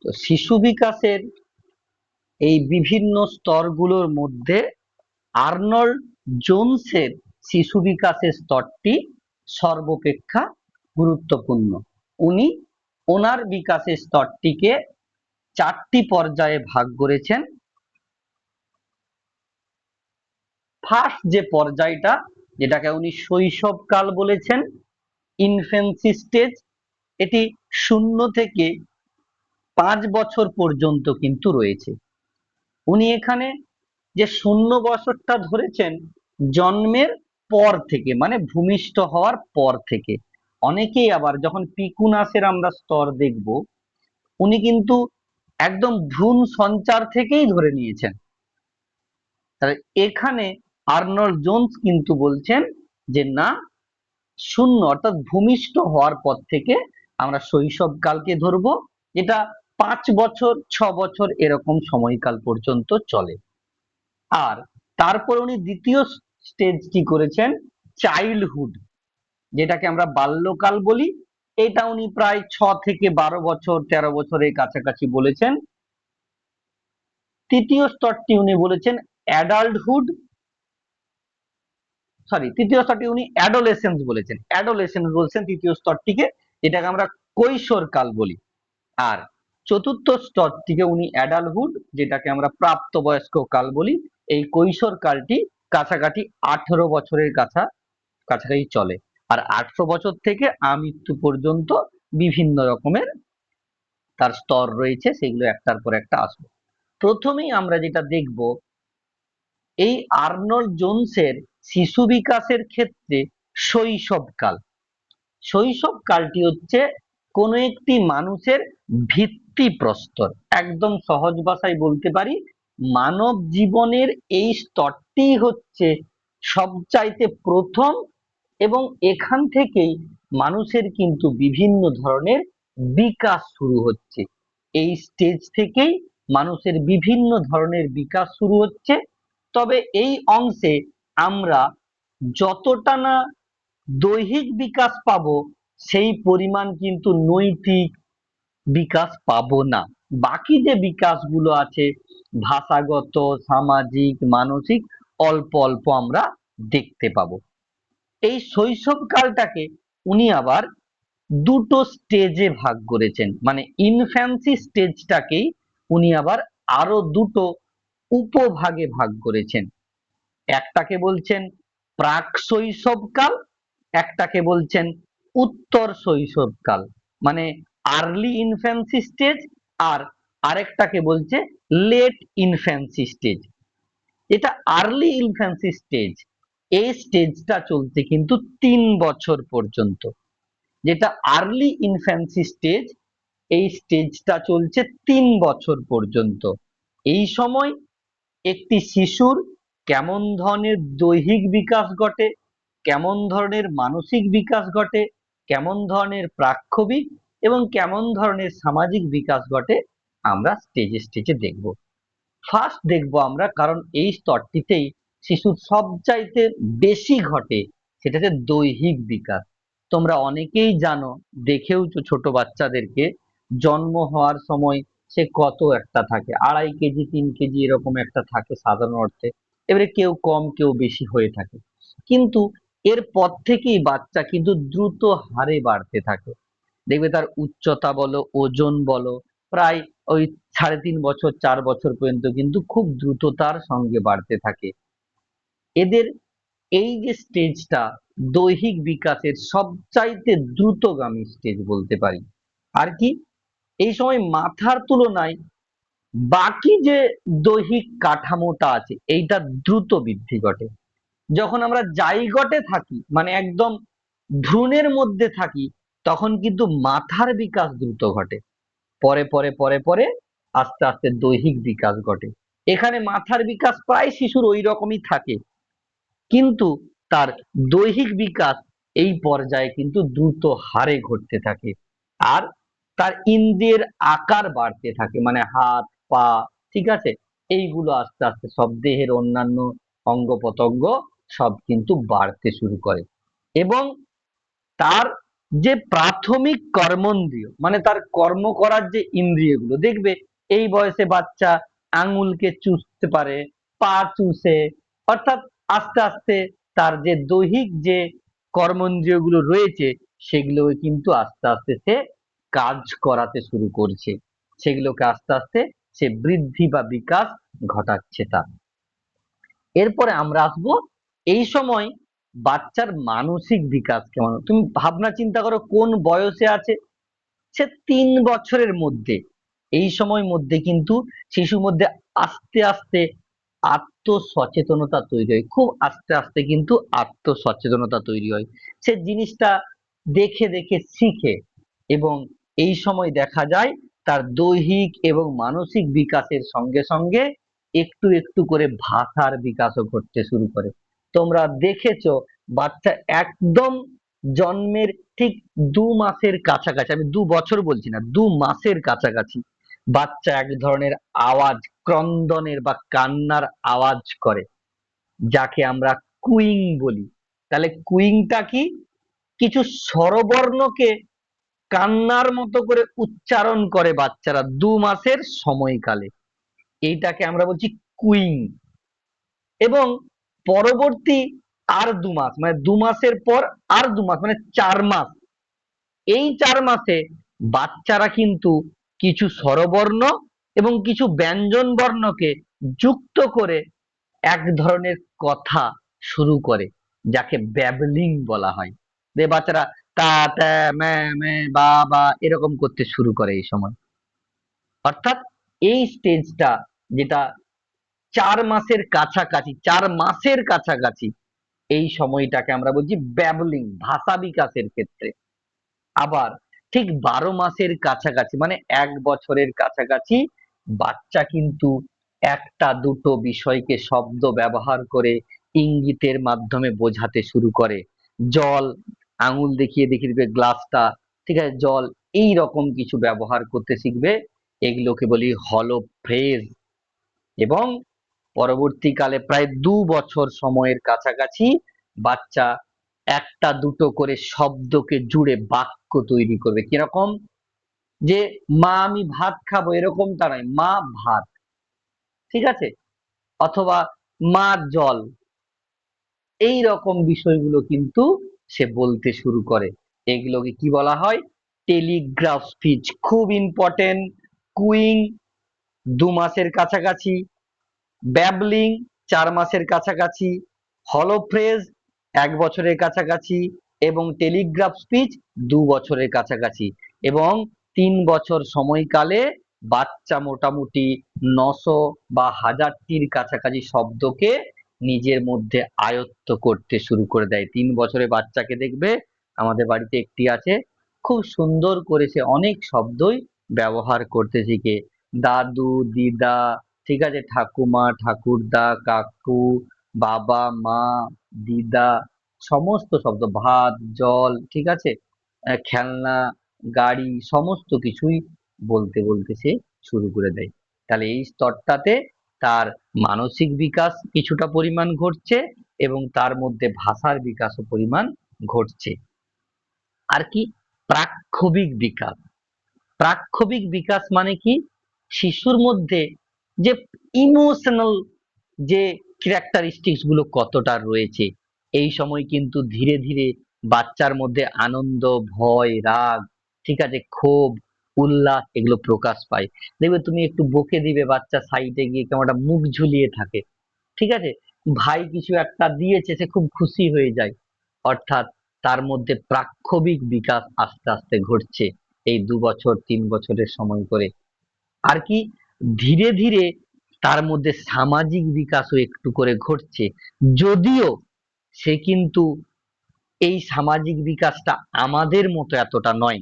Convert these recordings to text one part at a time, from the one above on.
তো শিশু বিকাশের এই বিভিন্ন স্তরগুলোর মধ্যে আর্নল্ড জোনসের শিশু বিকাশের স্তরটি সর্বাপেক্ষা গুরুত্বপূর্ণ। উনি ওনার বিকাশের স্তরটিকে 4টি পর্যায়ে ভাগ করেছেন। ফার্স্ট যে পর্যায়টা, যেটাকে উনি শৈশবকাল বলেছেন, ইনফ্যান্সি স্টেজ, এটি 0 থেকে 5 বছর পর্যন্ত কিন্তু রয়েছে। উনি এখানে যে 0 বছরটা ধরেছেন জন্মের পর থেকে, মানে ভূমিষ্ঠ হওয়ার পর থেকে। অনেকেই আবার যখন পিকুনাসের আমরা স্তর দেখব, উনি কিন্তু একদম ভ্রূণ সঞ্চার থেকেই ধরে নিয়েছেন। তাহলে এখানে আর্নল্ড জোনস কিন্তু বলছেন যে না, 0 অর্থাৎ ভূমিষ্ঠ হওয়ার পর থেকে আমরা শৈশবকালকে ধরবো, যেটা 5 বছর 6 বছর এরকম সময়কাল পর্যন্ত চলে। আর তারপর উনি দ্বিতীয় স্টেজটি করেছেন চাইল্ডহুড, যেটাকে আমরা বাল্যকাল বলি। এটা উনি প্রায় 6 থেকে 12 বছর 13 বছরের কাছাকাছি বলেছেন। তৃতীয় স্তরটি উনি বলেছেন অ্যাডাল্টহুড, তৃতীয় স্তরটি উনি অ্যাডোলেসেন্স বলেছেন। অ্যাডোলেসেন্স বলছেন তৃতীয় স্তরটিকে, যেটাকে আমরা কৈশোরকাল বলি। আর চতুর্থ স্তরটিকে উনি অ্যাডাল্টহুড, যেটাকে আমরা প্রাপ্তবয়স্ক কাল বলি। এই কৈশোর কালটি কাছাকাছি 18 বছরের কাছাকাছি চলে। আর 18 বছর থেকে আমৃত্যু পর্যন্ত বিভিন্ন রকমের তার স্তর রয়েছে, সেগুলো একটার পর একটা আসবে। প্রথমেই আমরা যেটা দেখব, এই আর্নল্ড জোনসের শিশু বিকাশের ক্ষেত্রে শৈশবকাল। শৈশবকালটি হচ্ছে কোন একটি মানুষের ভিত্তিপ্রস্তর। একদম সহজ ভাষায় বলতে পারি, মানব জীবনের এই স্তরটি হচ্ছে সবচাইতে প্রথম, এবং এখান থেকেই মানুষের কিন্তু বিভিন্ন ধরনের বিকাশ শুরু হচ্ছে। এই স্টেজ থেকেই মানুষের বিভিন্ন ধরনের বিকাশ শুরু হচ্ছে। তবে এই অংশে আমরা যতটা না দৈহিক বিকাশ পাবো, সেই পরিমাণ কিন্তু নৈতিক বিকাশ পাবো না। বাকি যে বিকাশগুলো আছে, ভাষাগত, সামাজিক, মানসিক, অল্প অল্প আমরা দেখতে পাবো। এই শৈশবকালটাকে উনি আবার দুটো স্টেজে ভাগ করেছেন, মানে ইনফ্যান্সি স্টেজটাকেই উনি আবার আরো দুটো উপভাগে ভাগ করেছেন। একটাকে বলছেন প্রাক শৈশবকাল, একটাকে বলছেন উত্তর শৈশবকাল, মানে আর্লি ইনফ্যান্সি স্টেজ, আর আরেকটাকে বলছে লেট ইনফ্যান্সি স্টেজ। এটা আর্লি ইনফ্যান্সি স্টেজ, এই স্টেজটা চলছে কিন্তু 3 বছর পর্যন্ত। যেটা আর্লি ইনফ্যান্সি স্টেজ, এই স্টেজটা চলছে 3 বছর পর্যন্ত। এই সময় একটি শিশুর কেমন ধরনের দৈহিক বিকাশ ঘটে, কেমন ধরনের মানসিক বিকাশ ঘটে, কেমন ধরনের প্রাক্ষবিক এবং কেমন ধরনের সামাজিক বিকাশ ঘটে, আমরা স্টেজে স্টেজে দেখব। ফার্স্ট দেখব আমরা, কারণ এই স্তরটিতেই শিশুর সবচাইতে বেশি ঘটে, সেটা হচ্ছে দৈহিক বিকাশ। তোমরা অনেকেই জানো, দেখেওছো ছোট বাচ্চাদেরকে, জন্ম হওয়ার সময় সে কত একটা থাকে, 2.5 কেজি 3 কেজি এরকম একটা থাকে সাধারণ অর্থে। এবারে কেউ কম কেউ বেশি হয়ে থাকে, কিন্তু এর পর থেকেই বাচ্চা কিন্তু দ্রুত হারে বাড়তে থাকে। দেখবে তার উচ্চতা বলো, ওজন বলো, প্রায় ওই 3.5 বছর 4 বছর পর্যন্ত কিন্তু খুব দ্রুততার সঙ্গে বাড়তে থাকে। এদের এই যে স্টেজটা দৈহিক বিকাশের সবচাইতে দ্রুতগামী স্টেজ বলতে পারি। আর কি, এই সময় মাথার তুলনায় বাকি যে দৈহিক কাঠামোটা আছে, এইটা দ্রুত বৃদ্ধি ঘটে। যখন আমরা জাইগটে থাকি, মানে একদম ভ্রূণের মধ্যে থাকি, তখন কিন্তু মাথার বিকাশ দ্রুত ঘটে। পরে পরে পরে পরে আস্তে আস্তে দৈহিক বিকাশ ঘটে। এখানে মাথার বিকাশ প্রায় শিশুর ওই রকমই থাকে, কিন্তু তার দৈহিক বিকাশ এই পর্যায়ে কিন্তু দ্রুত হারে ঘটতে থাকে। আর তার ইন্দ্রিয়ের আকার বাড়তে থাকে, মানে হাত পা, ঠিক আছে, এইগুলো আস্তে আস্তে সব দেহের অন্যান্য অঙ্গ প্রত্যঙ্গ সব কিন্তু বাড়তে শুরু করে। এবং তার যে প্রাথমিক কর্মেন্দ্রিয় মানে তার কর্ম করার যে ইন্দ্রিয়গুলো, দেখবে এই বয়সে বাচ্চা আঙুলকে চুষতে পারে, পা চুষে, অর্থাৎ আস্তে আস্তে তার যে দৈহিক যে কর্মেন্দ্রিয়গুলো রয়েছে সেগুলো কিন্তু আস্তে আস্তে সে কাজ করাতে শুরু করছে, সেগুলোকে আস্তে আস্তে সে বৃদ্ধি বা বিকাশ ঘটাচ্ছে তার। এরপরে আমরা আসবো এই সময় বাচ্চার মানসিক বিকাশ কেমন। তুমি ভাবনা চিন্তা করো কোন বয়সে আছে, সে 3 বছরের মধ্যে। এই সময় মধ্যে কিন্তু শিশুর মধ্যে আস্তে আস্তে আত্মসচেতনতা তৈরি হয়, খুব আস্তে আস্তে কিন্তু আত্মসচেতনতা তৈরি হয়। সে জিনিসটা দেখে দেখে শিখে এবং এই সময় দেখা যায় তার দৈহিক এবং মানসিক বিকাশের সঙ্গে সঙ্গে একটু একটু করে ভাষার বিকাশও ঘটতে শুরু করে। তোমরা দেখেছো বাচ্চা একদম জন্মের ঠিক 2 মাসের কাছাকাছি, আমি 2 বছর বলছি না, 2 মাসের কাছাকাছি বাচ্চা এক ধরনের আওয়াজ, ক্রন্দনের বা কান্নার আওয়াজ করে, যাকে আমরা কুইং বলি। তাহলে কুইংটা কি? কিছু স্বরবর্ণকে কান্নার মতো করে উচ্চারণ করে বাচ্চারা 2 মাসের সময়কালে, এইটাকে আমরা বলছি কুইং। এবং পরবর্তী আর 2 মাস মানে 2 মাসের পর আর 2 মাস মানে 4 মাস, এই 4 মাসে বাচ্চারা কিন্তু কিছু স্বরবর্ণ এবং কিছু ব্যঞ্জন বর্ণকে যুক্ত করে এক ধরনের কথা শুরু করে, যাকে ব্যাবলিং বলা হয়। যে বাচ্চারা তা তা ম্যা ম্যা বা বা এরকম করতে শুরু করে এই সময়। অর্থাৎ এই স্টেজটা যেটা 4 মাসের কাছাকাছি, 4 মাসের কাছাকাছি, এই সময়টাকে আমরা বলছি ব্যাবলিং, ভাষা বিকাশের ক্ষেত্রে। আবার ঠিক 12 মাসের কাছাকাছি মানে 1 বছরের কাছাকাছি বাচ্চা কিন্তু একটা দুটো বিষয়কে শব্দ ব্যবহার করে ইঙ্গিতের মাধ্যমে বোঝাতে শুরু করে। জল, আঙুল দেখিয়ে দেখিয়ে দিবে গ্লাসটা, ঠিক আছে, জল, এই রকম কিছু ব্যবহার করতে শিখবে। এগুলোকে বলি হলো ফ্রেজ। এবং পরবর্তীকালে প্রায় 2 বছর সময়ের কাছাকাছি বাচ্চা একটা দুটো করে শব্দকে জুড়ে বাক্য তৈরি করবে। কিরকম? যে মা আমি ভাত খাবো এরকমটা নয়, মা ভাত, ঠিক আছে, অথবা মা জল, এই রকম বিষয়গুলো কিন্তু সে বলতে শুরু করে। এগুলোকে কি বলা হয়? Telegraph speech. খুব ইম্পর্টেন্ট। কুইং 2 মাসের কাছাকাছি, ব্যাবলিং 4 মাসের কাছাকাছি, হলো ফ্রেজ 1 বছরের কাছাকাছি এবং টেলিগ্রাফ স্পিচ 2 বছরের কাছাকাছি। এবং 3 বছর সময়কালে বাচ্চা মোটামুটি 900 বা 1000টির কাছাকাছি শব্দকে নিজের মধ্যে আয়ত্ত করতে শুরু করে দেয়। 3 বছরের বাচ্চাকে দেখবে, আমাদের বাড়িতে একটি আছে, খুব সুন্দর করে সে অনেক শব্দই ব্যবহার করতে শিখে। দাদু, দিদা, ঠিক আছে, ঠাকুমা, ঠাকুরদা, কাকু, বাবা, মা, দিদা, সমস্ত শব্দ, ভাত, জল, ঠিক আছে, খেলনা, গাড়ি, সমস্ত কিছুই বলতে বলতে সে শুরু করে দেয়। তাহলে এই স্তরটাতে তার মানসিক বিকাশ কিছুটা পরিমাণ ঘটছে এবং তার মধ্যে ভাষার বিকাশও পরিমাণ ঘটছে। আর কি? প্রাক্ষোভিক বিকাশ। প্রাক্ষোভিক বিকাশ মানে কি? শিশুর মধ্যে যে ইমোশনাল যে ক্যারেক্টারিস্টিক্স গুলো কতটা রয়েছে, এই সময় কিন্তু ধীরে ধীরে বাচ্চার মধ্যে আনন্দ, ভয়, রাগ, ঠিক আছে, ক্ষোভ, উল্লাস এগুলো প্রকাশ পায়। দেখবে তুমি একটু বকে দিবে, বাচ্চা সাইডে গিয়ে কেমন একটা মুখ ঝুলিয়ে থাকে, ঠিক আছে, ভাই কিছু একটা দিয়েছে সে খুব খুশি হয়ে যায়। অর্থাৎ তার মধ্যে প্রাক্ষোভিক বিকাশ আস্তে আস্তে ঘটছে এই 2 বছর 3 বছরের সময় করে। আর কি? ধীরে ধীরে তার মধ্যে সামাজিক বিকাশও একটু করে ঘটছে, যদিও সে কিন্তু এই সামাজিক বিকাশটা আমাদের মতো এতটা নয়।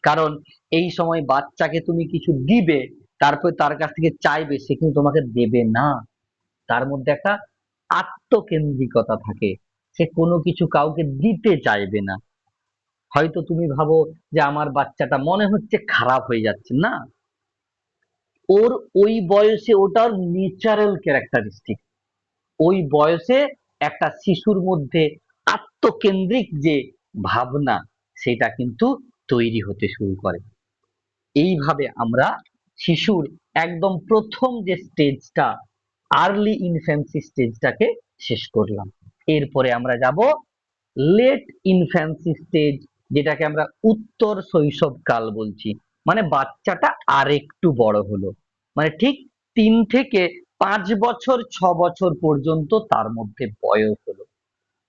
কারণ এই সময় বাচ্চাকে তুমি কিছু দিবে, তারপর তার কাছ থেকে চাইবে, সে কিন্তু তোমাকে দেবে না। তার মধ্যে একটা আত্মকেন্দ্রিকতা থাকে, সে কোনো কিছু কাউকে দিতে চাইবে না। হয়তো তুমি ভাবো যে আমার বাচ্চাটা মনে হচ্ছে খারাপ হয়ে যাচ্ছে, না, ওর ওই বয়সে ওটার ন্যাচারাল ক্যারেক্টারিস্টিক। ওই বয়সে একটা শিশুর মধ্যে আত্মকেন্দ্রিক যে ভাবনা, সেটা কিন্তু তৈরি হতে শুরু করে। এইভাবে আমরা শিশুর একদম প্রথম যে স্টেজটা, আর্লি ইনফ্যান্সি স্টেজটাকে শেষ করলাম। এরপরে আমরা যাব লেট ইনফ্যান্সি স্টেজ, যেটাকে আমরা উত্তর শৈশবকাল বলছি। মানে বাচ্চাটা আরেকটু বড় হলো, মানে ঠিক 3 থেকে 5 বছর 6 বছর পর্যন্ত তার মধ্যে বয়স হলো।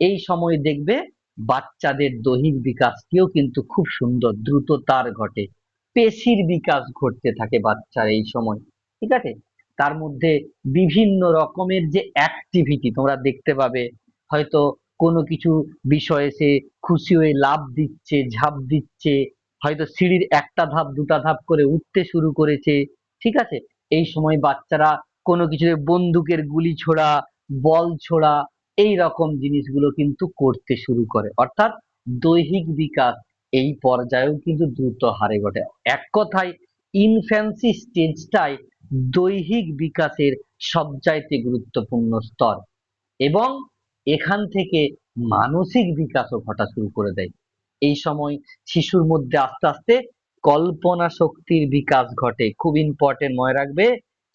এই সময় দেখবে বাচ্চাদের দৈহিক বিকাশটিও কিন্তু খুব সুন্দর দ্রুততার ঘটে, পেশির বিকাশ ঘটতে থাকে বাচ্চার এই সময়। ঠিক আছে, তার মধ্যে বিভিন্ন রকমের যে অ্যাক্টিভিটি তোমরা দেখতে পাবে, হয়তো কোনো কিছু বিষয়ে সে খুশি হয়ে লাফ দিচ্ছে, ঝাঁপ দিচ্ছে, হয়তো সিঁড়ির একটা ধাপ দুটা ধাপ করে উঠতে শুরু করেছে। ঠিক আছে, এই সময় বাচ্চারা কোনো কিছু বন্দুকের গুলি ছোড়া, বল ছোড়া, এই রকম জিনিসগুলো কিন্তু করতে শুরু করে। অর্থাৎ দৈহিক বিকাশ এই পর্যায়েও কিন্তু দ্রুত হারে ঘটে। এক কথায় ইনফ্যান্সি স্টেজটাই দৈহিক বিকাশের সবচাইতে গুরুত্বপূর্ণ স্তর, এবং এখান থেকে মানসিক বিকাশও ঘটা শুরু করে দেয়। এই সময় শিশুর মধ্যে আস্তে আস্তে কল্পনা শক্তির বিকাশ ঘটে। খুব ইম্পর্টেন্ট মনে রাখবে,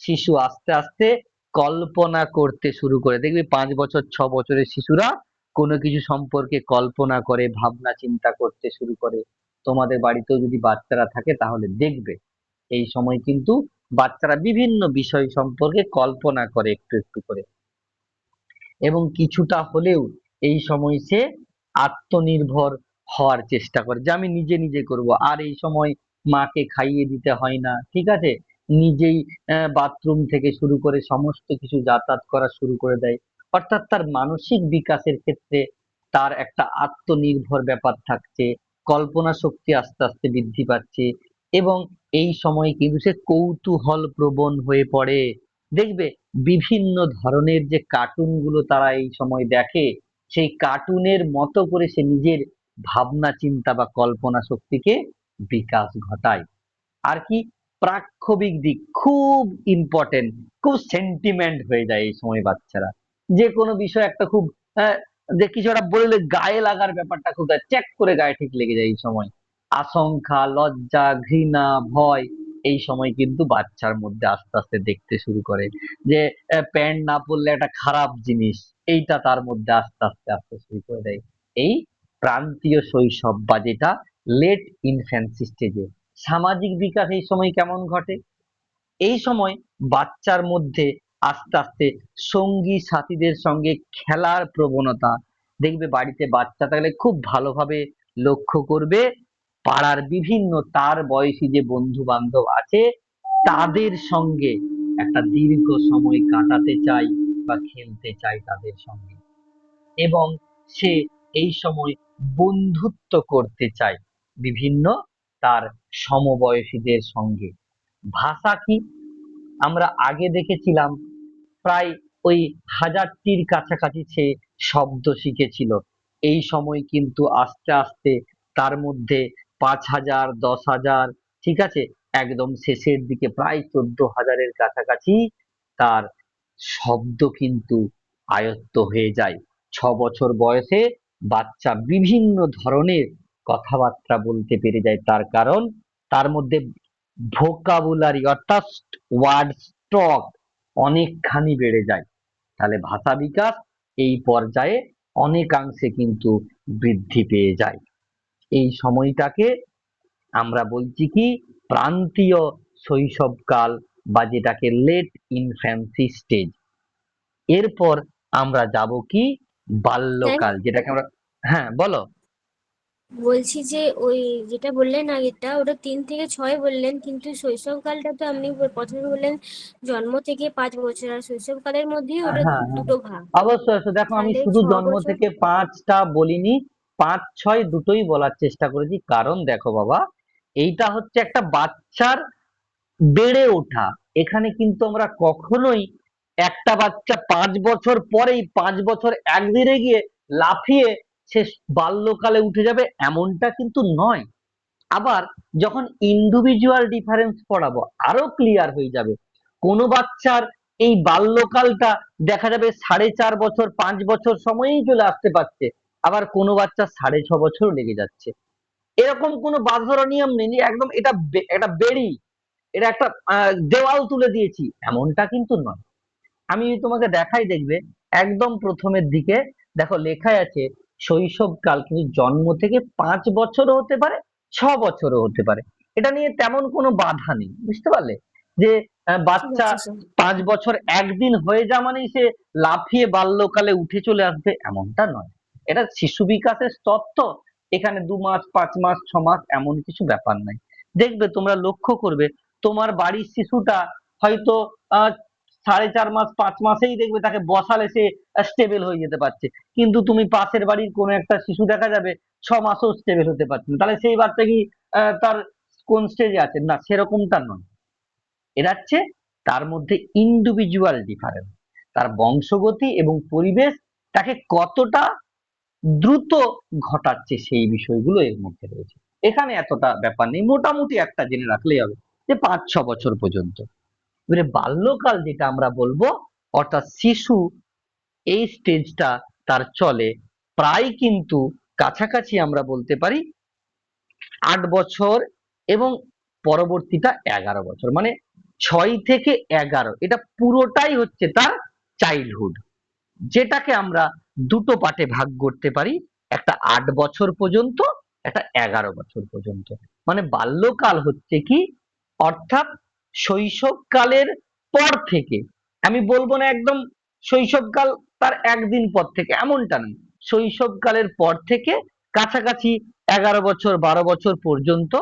শিশু আস্তে আস্তে কল্পনা করতে শুরু করে। দেখবে 5 বছর 6 বছরের শিশুরা কোনো কিছু সম্পর্কে কল্পনা করে, ভাবনা চিন্তা করতে শুরু করে। তোমাদের বাড়িতেও যদি বাচ্চারা থাকে তাহলে দেখবে এই সময় কিন্তু বাচ্চারা বিভিন্ন বিষয় সম্পর্কে কল্পনা করে একটু একটু করে, এবং কিছুটা হলেও এই সময় সে আত্মনির্ভর হওয়ার চেষ্টা করে, যে আমি নিজে নিজে করব। আর এই সময় মাকে খাইয়ে দিতে হয় না। ঠিক আছে, নিজেই বাথরুম থেকে শুরু করে সমস্ত কিছু যাতায়াত করা শুরু করে দেয়। অর্থাৎ তার মানসিক বিকাশের ক্ষেত্রে তার একটা আত্মনির্ভর ব্যাপার থাকছে, কল্পনা শক্তি আস্তে আস্তে বৃদ্ধি পাচ্ছে, এবং এই সময় কিন্তু সে কৌতূহল প্রবণ হয়ে পড়ে। দেখবে বিভিন্ন ধরনের যে কার্টুন গুলো তারা এই সময় দেখে, সেই কার্টুনের মতো করে সে নিজের ভাবনা চিন্তা বা কল্পনা শক্তিকে বিকাশ ঘটায়। আর কি, প্রাক্ষবিক দিক খুব ইম্পর্টেন্ট, খুব সেন্টিমেন্ট হয়ে যায় এই সময় বাচ্চারা। যে কোনো বিষয় একটা খুব আহ, যে কিছু একটা বললে গায়ে লাগার ব্যাপারটা খুব চেক করে গায়ে ঠিক লেগে যায় এই সময়। আশঙ্কা, লজ্জা, ঘৃণা, ভয় এই সময় কিন্তু বাচ্চার মধ্যে আস্তে আস্তে দেখতে শুরু করে, যে প্যান্ট না পরলে একটা খারাপ জিনিস, এইটা তার মধ্যে আস্তে আস্তে আসতে শুরু করে দেয়। এই প্রান্তীয় শৈশব বা যেটা লেট ইনফ্যান্সি স্টেজে। সামাজিক বিকাশ এই সময় কেমন ঘটে? এই সময় বাচ্চার মধ্যে আস্তে আস্তে সঙ্গী সাথীদের সঙ্গে খেলার প্রবণতা, দেখবে বাড়িতে বাচ্চা থাকলে খুব ভালোভাবে লক্ষ্য করবে, পাড়ার বিভিন্ন তার বয়সী যে বন্ধু বান্ধব আছে তাদের সঙ্গে একটা দীর্ঘ সময় কাটাতে চাই বা খেলতে চাই তাদের সঙ্গে, এবং সে এই সময় বন্ধুত্ব করতে চায় বিভিন্ন তার সমবয়সীদের সঙ্গে। ভাষা কি? আমরা আগে দেখেছিলাম প্রায় ওই 1000টির কাছাকাছি সে শব্দ শিখেছিল। এই সময় কিন্তু আস্তে আস্তে তার মধ্যে 5000, 10,000, ঠিক আছে, একদম শেষের দিকে প্রায় 14,000-এর কাছাকাছি তার শব্দ কিন্তু আয়ত্ত হয়ে যায়। 6 বছর বয়সে বাচ্চা বিভিন্ন ধরনের কথাবার্তা বলতে পেরে যায়, তার কারণ তার মধ্যে ভোকাবুলারি অর্থাৎ ওয়ার্ড স্টক অনেকখানি বেড়ে যায়। তাহলে ভাষা বিকাশ এই পর্যায়ে অনেকাংশে কিন্তু বৃদ্ধি পেয়ে যায়। এই সময়টাকে আমরা বলছি কি প্রান্তীয় শৈশবকাল, বা যেটাকে লেট ইনফ্যান্সি স্টেজ। এরপর আমরা যাব কি স্যার, বাল্যকাল, যেটাকে আমরা, হ্যাঁ বলো। বলছি যে ওই যেটা বললেন আগেরটা ওটা 3 থেকে 6 বললেন, কিন্তু শৈশবকালটা তো আপনি প্রথমে বললেন জন্ম থেকে 5 বছর, আর শৈশবকালের মধ্যেই ওটা হ্যাঁ হ্যাঁ, দুটো ভাগ। অবশ্যই অবশ্যই। দেখো আমি তাহলে শুধু জন্ম 6 বছর। থেকে 5টা বলিনি, 5 6 দুটোই বলার চেষ্টা করেছি। কারণ দেখো বাবা, এইটা হচ্ছে একটা বাচ্চার বেড়ে ওঠা। এখানে কিন্তু আমরা কখনোই একটা বাচ্চা 5 বছর পরেই 5 বছর একদিনে গিয়ে লাফিয়ে সে বাল্যকালে উঠে যাবে এমনটা কিন্তু নয়। আবার যখন ইন্ডিভিজুয়াল ডিফারেন্স পড়াবো আরো ক্লিয়ার হয়ে যাবে। কোনো বাচ্চার এই বাল্যকালটা দেখা যাবে 4.5 বছর 5 বছর সময়েই চলে আসতে পারছে, আবার কোনো বাচ্চা 6.5 বছর লেগে যাচ্ছে। এরকম কোনো বাঁধ নিয়ম নেই যে একদম এটা একটা বেড়ি, এটা একটা দেওয়াল তুলে দিয়েছি, এমনটা কিন্তু নয়। আমি যদি তোমাকে দেখাই, দেখবে একদম প্রথমের দিকে দেখো লেখাই আছে শৈশবকাল, কিন্তু জন্ম থেকে 5 বছরও হতে পারে, 6 বছরও হতে পারে। এটা নিয়ে তেমন কোনো বাধা নেই, বুঝতে পারলে? যে ঠিক বাচ্চা আছে স্যার। 5 বছর একদিন হয়ে যা মানেই সে লাফিয়ে বাল্যকালে উঠে চলে আসবে, এমনটা নয়। এটা শিশু বিকাশের স্তর তো, এখানে 2 মাস, 5 মাস, 6 মাস এমন কিছু ব্যাপার নাই। দেখবে তোমরা লক্ষ্য করবে, তোমার বাড়ির শিশুটা হয়তো 4.5 মাস, 5 মাসেই দেখবে তাকে বসালে সে স্টেবল হয়ে যেতে পারছে। কিন্তু তুমি পাশের বাড়ির কোনো একটা শিশু দেখা যাবে 6 মাসেও স্টেবল হতে পারছে না, তাহলে সেই বাচ্চা কি তার কোন স্টেজে আছে? না, সেরকমটা নয়। এটা হচ্ছে তার মধ্যে ইন্ডিভিজুয়াল ডিফারেন্স, তার বংশগতি এবং পরিবেশ তাকে কতটা দ্রুত ঘটাচ্ছে, সেই বিষয়গুলো এর মধ্যে রয়েছে। এখানে এতটা ব্যাপার নেই, মোটামুটি একটা জেনে রাখলেই হবে যে 5-6 বছর পর্যন্ত। এবারে বাল্যকাল যেটা আমরা বলবো, অর্থাৎ শিশু, এই স্টেজটা তার চলে প্রায় কিন্তু কাছাকাছি আমরা বলতে পারি 8 বছর, এবং পরবর্তীটা 11 বছর, মানে 6 থেকে 11, এটা পুরোটাই হচ্ছে তার চাইল্ডহুড, যেটাকে আমরা দুটো পার্টে ভাগ করতে পারি, একটা 8 বছর পর্যন্ত, একটা 11 বছর পর্যন্ত। মানে বাল্যকাল হচ্ছে কি, অর্থাৎ শৈশবকালের পর থেকে, আমি বলবো না একদম শৈশবকাল তার একদিন পর থেকে, এমনটা নয়। শৈশবকালের পর থেকে কাছাকাছি 11 বছর, 12 বছর পর্যন্ত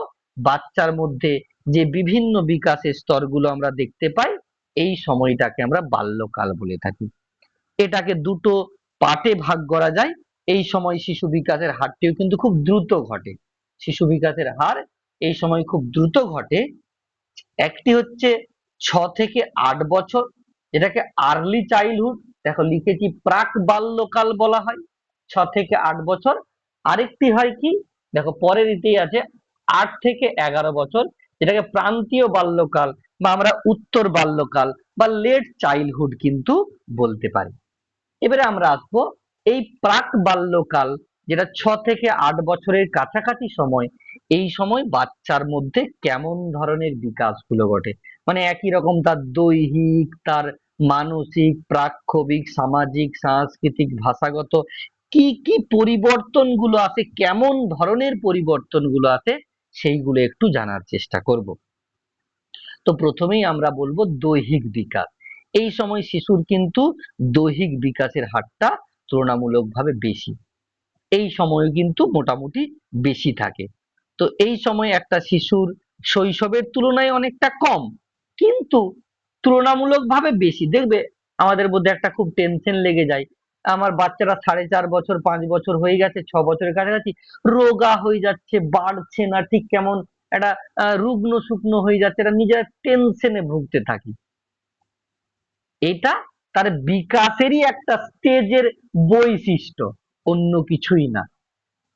বাচ্চার মধ্যে যে বিভিন্ন বিকাশের স্তরগুলো আমরা দেখতে পাই, এই সময়টাকে আমরা বাল্যকাল বলে থাকি। এটাকে দুটো পার্টে ভাগ করা যায়। এই সময় শিশু বিকাশের হারটিও কিন্তু খুব দ্রুত ঘটে। শিশু বিকাশের হার এই সময় খুব দ্রুত ঘটে। একটি হচ্ছে 6 থেকে 8 বছর, যেটাকে আর্লি চাইল্ডহুড, দেখো লিখেছি প্রাক বাল্যকাল বলা হয়, 6 থেকে 8 বছর। আরেকটি হয় কি, দেখো পরের ইতেই আছে 8 থেকে 11 বছর, যেটাকে প্রান্তীয় বাল্যকাল বা আমরা উত্তর বাল্যকাল বা লেট চাইল্ডহুড কিন্তু বলতে পারি। এবারে আমরা আসবো এই প্রাক বাল্যকাল, যেটা 6 থেকে 8 বছরের কাছাকাছি সময়। এই সময় বাচ্চার মধ্যে কেমন ধরনের বিকাশ গুলো ঘটে, মানে একই রকম তার দৈহিক, তার মানসিক, প্রাক্ষবিক, সামাজিক, সাংস্কৃতিক, ভাষাগত কি কি পরিবর্তন গুলো আছে, কেমন ধরনের পরিবর্তন গুলো আছে, সেইগুলো একটু জানার চেষ্টা করব। তো প্রথমেই আমরা বলবো দৈহিক বিকাশ। এই সময় শিশুর কিন্তু দৈহিক বিকাশের হারটা তুলনামূলকভাবে বেশি, এই সময় কিন্তু মোটামুটি বেশি থাকে। তো এই সময় একটা শিশুর শৈশবের তুলনায় অনেকটা কম, কিন্তু তুলনামূলকভাবে বেশি। দেখবে আমাদের মধ্যে একটা খুব টেনশন লেগে যায়, আমার বাচ্চারা 4.5 বছর, 5 বছর হয়ে গেছে, 6 বছরের কাছাকাছি, রোগা হয়ে যাচ্ছে, বাড়ছে না, ঠিক কেমন একটা রুগ্ন শুকনো হয়ে যাচ্ছে, এটা নিজেরা টেনশনে ভুগতে থাকি। এটা তার বিকাশেরই একটা স্টেজের বৈশিষ্ট্য, অন্য কিছুই না।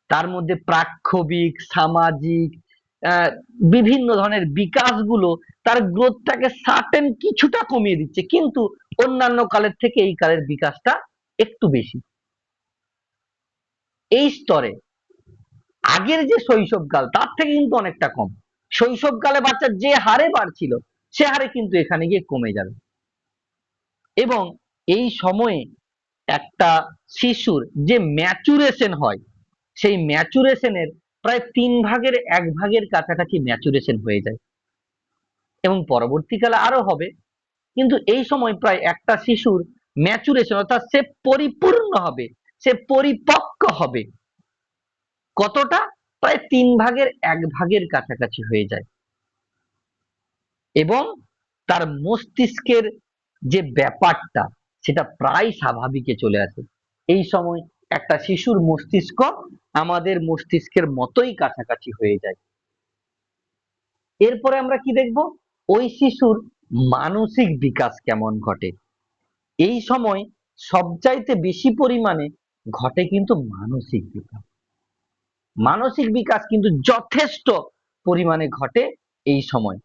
তার মধ্যে প্রাক্ষবিক, সামাজিক, আহ, বিভিন্ন ধরনের বিকাশগুলো তার গ্রোথটাকে সার্টেন কিছুটা কমিয়ে দিচ্ছে, কিন্তু অন্যান্য কালের থেকে এই কালের বিকাশটা একটু বেশি। এই স্তরে আগের যে শৈশবকাল তার থেকে কিন্তু অনেকটা কম। শৈশবকালে বাচ্চা যে হারে বাড়ছিল, সে হারে কিন্তু এখানে গিয়ে কমে যাবে। এবং এই সময়ে একটা শিশুর যে ম্যাচুরেশন হয়, সেই ম্যাচুরেশনের প্রায় 1/3 কাছাকাছি ম্যাচুরেশন হয়ে যায়, এবং পরবর্তীকালে আরো হবে। কিন্তু এই সময় প্রায় একটা শিশুর ম্যাচুরেশন, অর্থাৎ সে পরিপূর্ণ হবে, সে পরিপক্ক হবে কতটা, প্রায় 1/3 কাছাকাছি হয়ে যায়। এবং তার মস্তিষ্কের যে ব্যাপারটা, সেটা প্রায় স্বাভাবিকে চলে আসে। এই সময় একটা শিশুর মস্তিষ্ক আমাদের মস্তিষ্কের মতোই কাছাকাছি হয়ে যায়। এরপরে আমরা কি দেখব, ওই শিশুর মানসিক বিকাশ কেমন ঘটে। এই সময় সবচাইতে বেশি পরিমাণে ঘটে কিন্তু মানসিক বিকাশ। মানসিক বিকাশ কিন্তু যথেষ্ট পরিমাণে ঘটে এই সময়।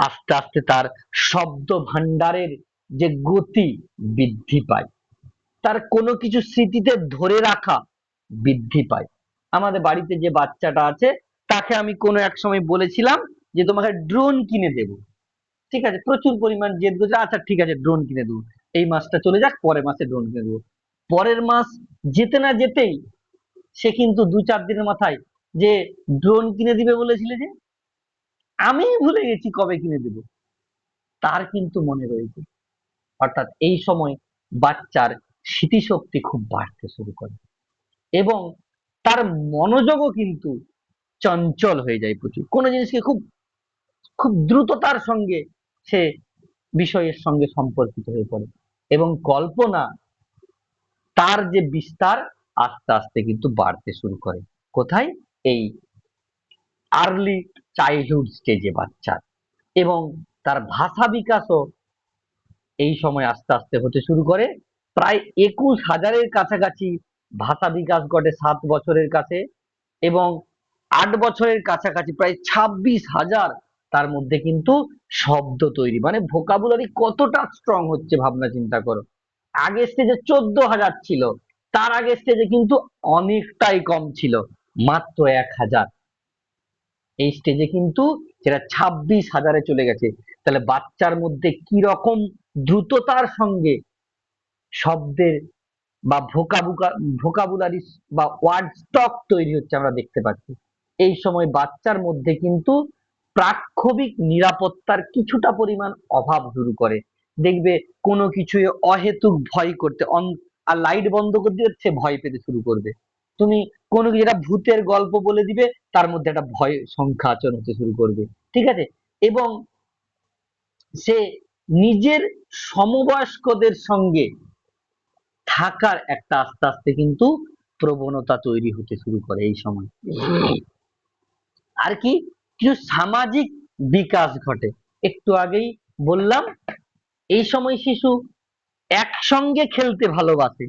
আস্তে আস্তে তার শব্দ ভান্ডারের যে গতি বৃদ্ধি পায়, তার কোনো কিছু স্মৃতিতে ধরে রাখা বৃদ্ধি পায়। আমাদের বাড়িতে যে বাচ্চাটা আছে, যাকে আমি কোনো এক সময় বলেছিলাম যে তোমাকে ড্রোন কিনে দেব, ঠিক আছে, প্রচুর পরিমাণ জেদ করছে, আচ্ছা ঠিক আছে ড্রোন কিনে দেবো, এই মাসটা চলে যাক, পরের মাসে ড্রোন কিনে দেবো। পরের মাস যেতে না যেতেই সে কিন্তু 2-4 দিনের মাথায় যে ড্রোন কিনে দিবে বলেছিলে যে, আমি ভুলে গেছি কবে কিনে দেব, তার কিন্তু মনে রয়েছে। অর্থাৎ এই সময় বাচ্চার স্মৃতিশক্তি খুব বাড়তে শুরু করে এবং তার মনোযোগও কিন্তু চঞ্চল হয়ে যায়, প্রচুর কোনো জিনিসকে খুব খুব দ্রুততার সঙ্গে সে বিষয়ের সঙ্গে সম্পর্কিত হয়ে পড়ে এবং কল্পনা তার যে বিস্তার আস্তে আস্তে কিন্তু বাড়তে শুরু করে। কোথায়? এই আর্লি চাইল্ডহুড স্টেজে বাচ্চার। এবং তার ভাষা বিকাশও এই সময় আস্তে আস্তে হতে শুরু করে। প্রায় 21,000-এর কাছাকাছি ভাষা বিকাশ ঘটে 7 বছরের কাছে এবং 8 বছরের কাছাকাছি প্রায় 26,000 তার মধ্যে কিন্তু শব্দ তৈরি, মানে ভোকাবুলারি কতটা স্ট্রং হচ্ছে ভাবনা চিন্তা করো। আগের স্টেজে 14,000 ছিল, তার আগের স্টেজে কিন্তু অনেকটাই কম ছিল, মাত্র 1,000। এই স্টেজে কিন্তু সেটা 26,000-এ চলে গেছে। তাহলে বাচ্চার মধ্যে কি রকম দ্রুততার সঙ্গে শব্দের বা ভোকাবুলারি বা ওয়ার্ড স্টক তৈরি হচ্ছে আমরা দেখতে পাচ্ছি। এই সময় বাচ্চার মধ্যে কিন্তু প্রাক্ষবিক নিরাপত্তার কিছুটা পরিমাণ অভাব শুরু করে। দেখবে কোনো কিছুই অহেতুক ভয় করতে, আর লাইট বন্ধ করে দিয়ে সে ভয় পেতে শুরু করবে। তুমি কোনো কিছু, একটা ভূতের গল্প বলে দিবে, তার মধ্যে একটা ভয় সংখ্যা আচরণ হতে শুরু করবে, ঠিক আছে। এবং সে নিজের সমবয়স্কদের সঙ্গে থাকার একটা আস্তে আস্তে কিন্তু প্রবণতা তৈরি হতে শুরু করে এই সময়। আর কি কিছু সামাজিক বিকাশ ঘটে, একটু আগেই বললাম এই সময় শিশু একসঙ্গে খেলতে ভালোবাসে,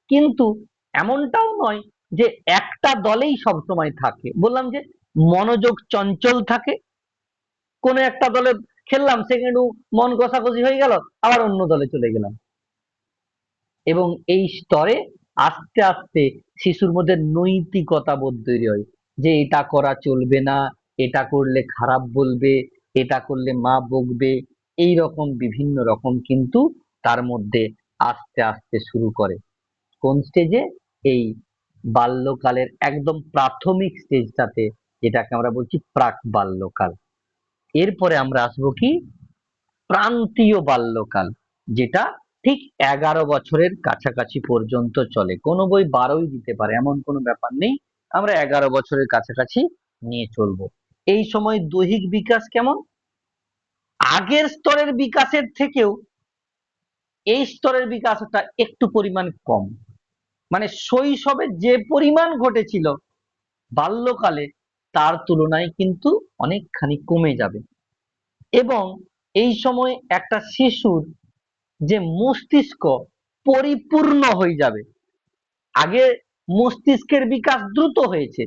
কিন্তু এমনটাও নয় যে একটা দলেই সবসময় থাকে। বললাম যে মনোযোগ চঞ্চল থাকে, কোনো একটা দলে খেললাম, সেখানে মন কষাকষি হয়ে গেল, আবার অন্য দলে চলে গেলাম। এবং এই স্তরে আস্তে আস্তে শিশুর মধ্যে নৈতিকতা বোধ তৈরি হয় যে এটা করা চলবে না, এটা করলে খারাপ বলবে, এটা করলে মা বকবে, এই রকম বিভিন্ন রকম কিন্তু তার মধ্যে আস্তে আস্তে শুরু করে। কোন স্টেজে? এই বাল্যকালের একদম প্রাথমিক স্টেজটাতে, যেটাকে আমরা বলছি প্রাক বাল্যকাল। এরপরে আমরা আসবো কি প্রান্তীয় বাল্যকাল, যেটা ঠিক 11 বছরের কাছাকাছি পর্যন্ত চলে। কোনো বই 12ই দিতে পারে, এমন কোনো ব্যাপার নেই, আমরা 11 বছরের কাছাকাছি নিয়ে চলবো। এই সময় দৈহিক বিকাশ কেমন? আগের স্তরের বিকাশের থেকেও এই স্তরের বিকাশটা একটু পরিমাণ কম, মানে শৈশবে যে পরিমাণ ঘটেছিল বাল্যকালে তার তুলনায় কিন্তু অনেকখানি কমে যাবে। এবং এই সময় একটা শিশুর যে মস্তিষ্ক পরিপূর্ণ হয়ে যাবে। আগে মস্তিষ্কের বিকাশ দ্রুত হয়েছে,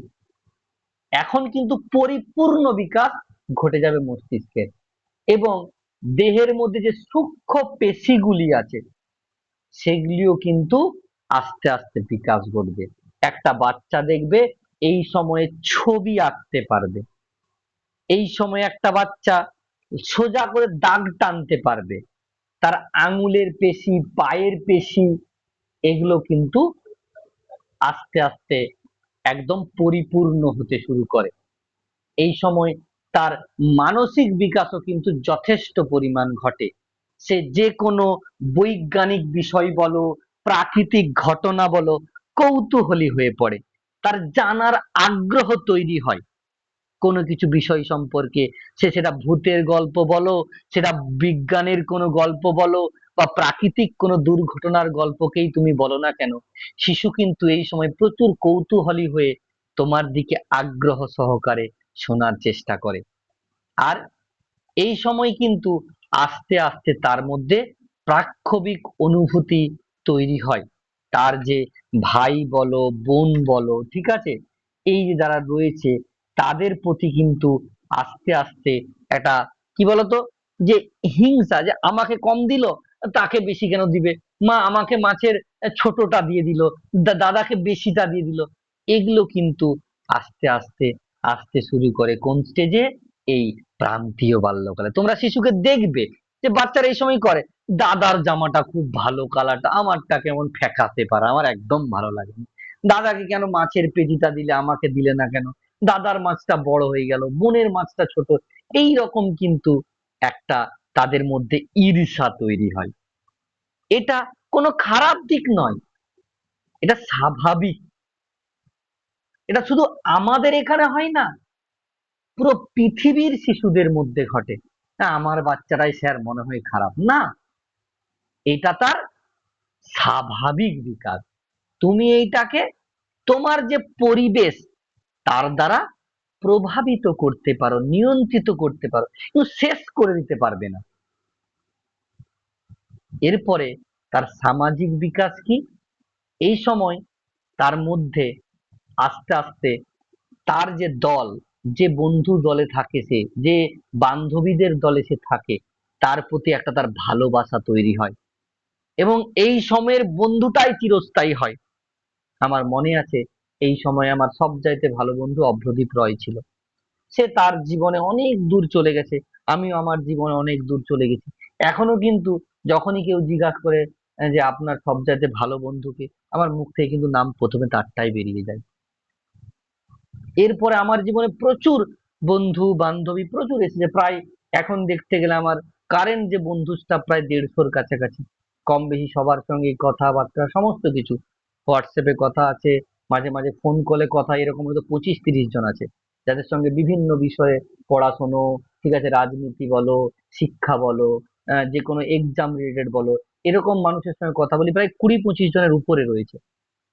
এখন কিন্তু পরিপূর্ণ বিকাশ ঘটে যাবে মস্তিষ্কের। এবং দেহের মধ্যে যে সূক্ষ্ম পেশিগুলি আছে সেগুলিও কিন্তু আস্তে আস্তে বিকাশ ঘটবে। একটা বাচ্চা দেখবে এই সময়ে ছবি আঁকতে পারবে, এই সময় একটা বাচ্চা সোজা করে দাগ টানতে পারবে, তার আঙুলের পেশি, পায়ের পেশি, এগুলো কিন্তু আস্তে আস্তে একদম পরিপূর্ণ হতে শুরু করে। এই সময় তার মানসিক বিকাশও কিন্তু যথেষ্ট পরিমাণ ঘটে। সে যে কোনো বৈজ্ঞানিক বিষয় বলো, প্রাকৃতিক ঘটনা বলো, কৌতূহলী হয়ে পড়ে, তার জানার আগ্রহ তৈরি হয় কোনো কিছু বিষয় সম্পর্কে। সেটা ভূতের গল্প বলো, সেটা বিজ্ঞানের কোনো গল্প বলো, বা প্রাকৃতিক কোনো দুর্ঘটনার গল্পকেই তুমি বলো না কেন, শিশু কিন্তু এই সময় প্রচুর কৌতূহলী হয়ে তোমার দিকে আগ্রহ সহকারে শোনার চেষ্টা করে। আর এই সময় কিন্তু আস্তে আস্তে তার মধ্যে প্রাক্ষবিক অনুভূতি তৈরি হয়। তার যে ভাই বলো, বোন বলো, ঠিক আছে, এই যে যারা রয়েছে তাদের প্রতি কিন্তু আস্তে আস্তে একটা কি বলতো, যে হিংসা, যে আমাকে কম দিল তাকে বেশি কেন দিবে, মা আমাকে মাছের ছোটটা দিয়ে দিল, দাদাকে বেশিটা দিয়ে দিল, এগুলো কিন্তু আস্তে আস্তে আসতে শুরু করে কোন স্টেজে? এই প্রান্তীয় বাল্যকালে। তোমরা শিশুকে দেখবে যে বাচ্চারা এই সময় করে, দাদার জামাটা খুব ভালো কালারটা, আমারটা কেমন ফ্যাকাসে পারা, আমার একদম ভালো লাগে না। দাদাকে কেন মাছের পেটিটা দিলে, আমাকে দিলে না কেন? দাদার মাছটা বড় হয়ে গেল, বোনের মাছটা ছোট। এই রকম কিন্তু একটা তাদের মধ্যে ঈর্ষা তৈরি হয়। এটা কোনো খারাপ দিক নয়, এটা স্বাভাবিক। এটা শুধু আমাদের এখানে হয় না, পুরো পৃথিবীর শিশুদের মধ্যে ঘটে। না, আমার বাচ্চারাই স্যার মনে হয় খারাপ না, এটা তার স্বাভাবিক বিকাশ। তুমি এইটাকে তোমার যে পরিবেশ তার দ্বারা প্রভাবিত করতে পারো, নিয়ন্ত্রিত করতে পারো, কিন্তু শেষ করে দিতে পারবে না। এরপরে তার সামাজিক বিকাশ কি? এই সময় তার মধ্যে আস্তে আস্তে তার যে দল, যে বন্ধু দলে থাকে, সে যে বান্ধবীদের দলে সে থাকে, তার প্রতি একটা তার ভালোবাসা তৈরি হয় এবং এই সময়ের বন্ধুটাই চিরস্থায়ী হয়। আমার মনে আছে, এই সময় আমার সবচাইতে ভালো বন্ধু অভ্রদীপ রয় ছিল। সে তার জীবনে অনেক দূর চলে গেছে, আমিও আমার জীবনে অনেক দূর চলে গেছি। এখনো কিন্তু যখনই কেউ জিজ্ঞাসা করে যে আপনার সবচাইতে ভালো বন্ধুকে, আমার মুখ থেকে কিন্তু নাম প্রথমে তারটাই বেরিয়ে যায়। এরপরে আমার জীবনে প্রচুর বন্ধু বান্ধবী প্রচুর এসেছে, প্রায় এখন দেখতে গেলে আমার কারেন্ট যে বন্ধুটা প্রায় 150-র কাছাকাছি। কম বেশি সবার সঙ্গে কথাবার্তা সমস্ত কিছু, হোয়াটসঅ্যাপে কথা আছে, মাঝে মাঝে ফোন কলে কথা, এরকম হয়তো 25-30 জন আছে, যাদের সঙ্গে বিভিন্ন বিষয়ে, পড়াশোনো, ঠিক আছে, রাজনীতি বলো, শিক্ষা বলো, যে কোনো এক্সাম রিলেটেড বলো, এরকম মানুষের সঙ্গে কথা বলি প্রায় 20-25 জনের উপরে রয়েছে।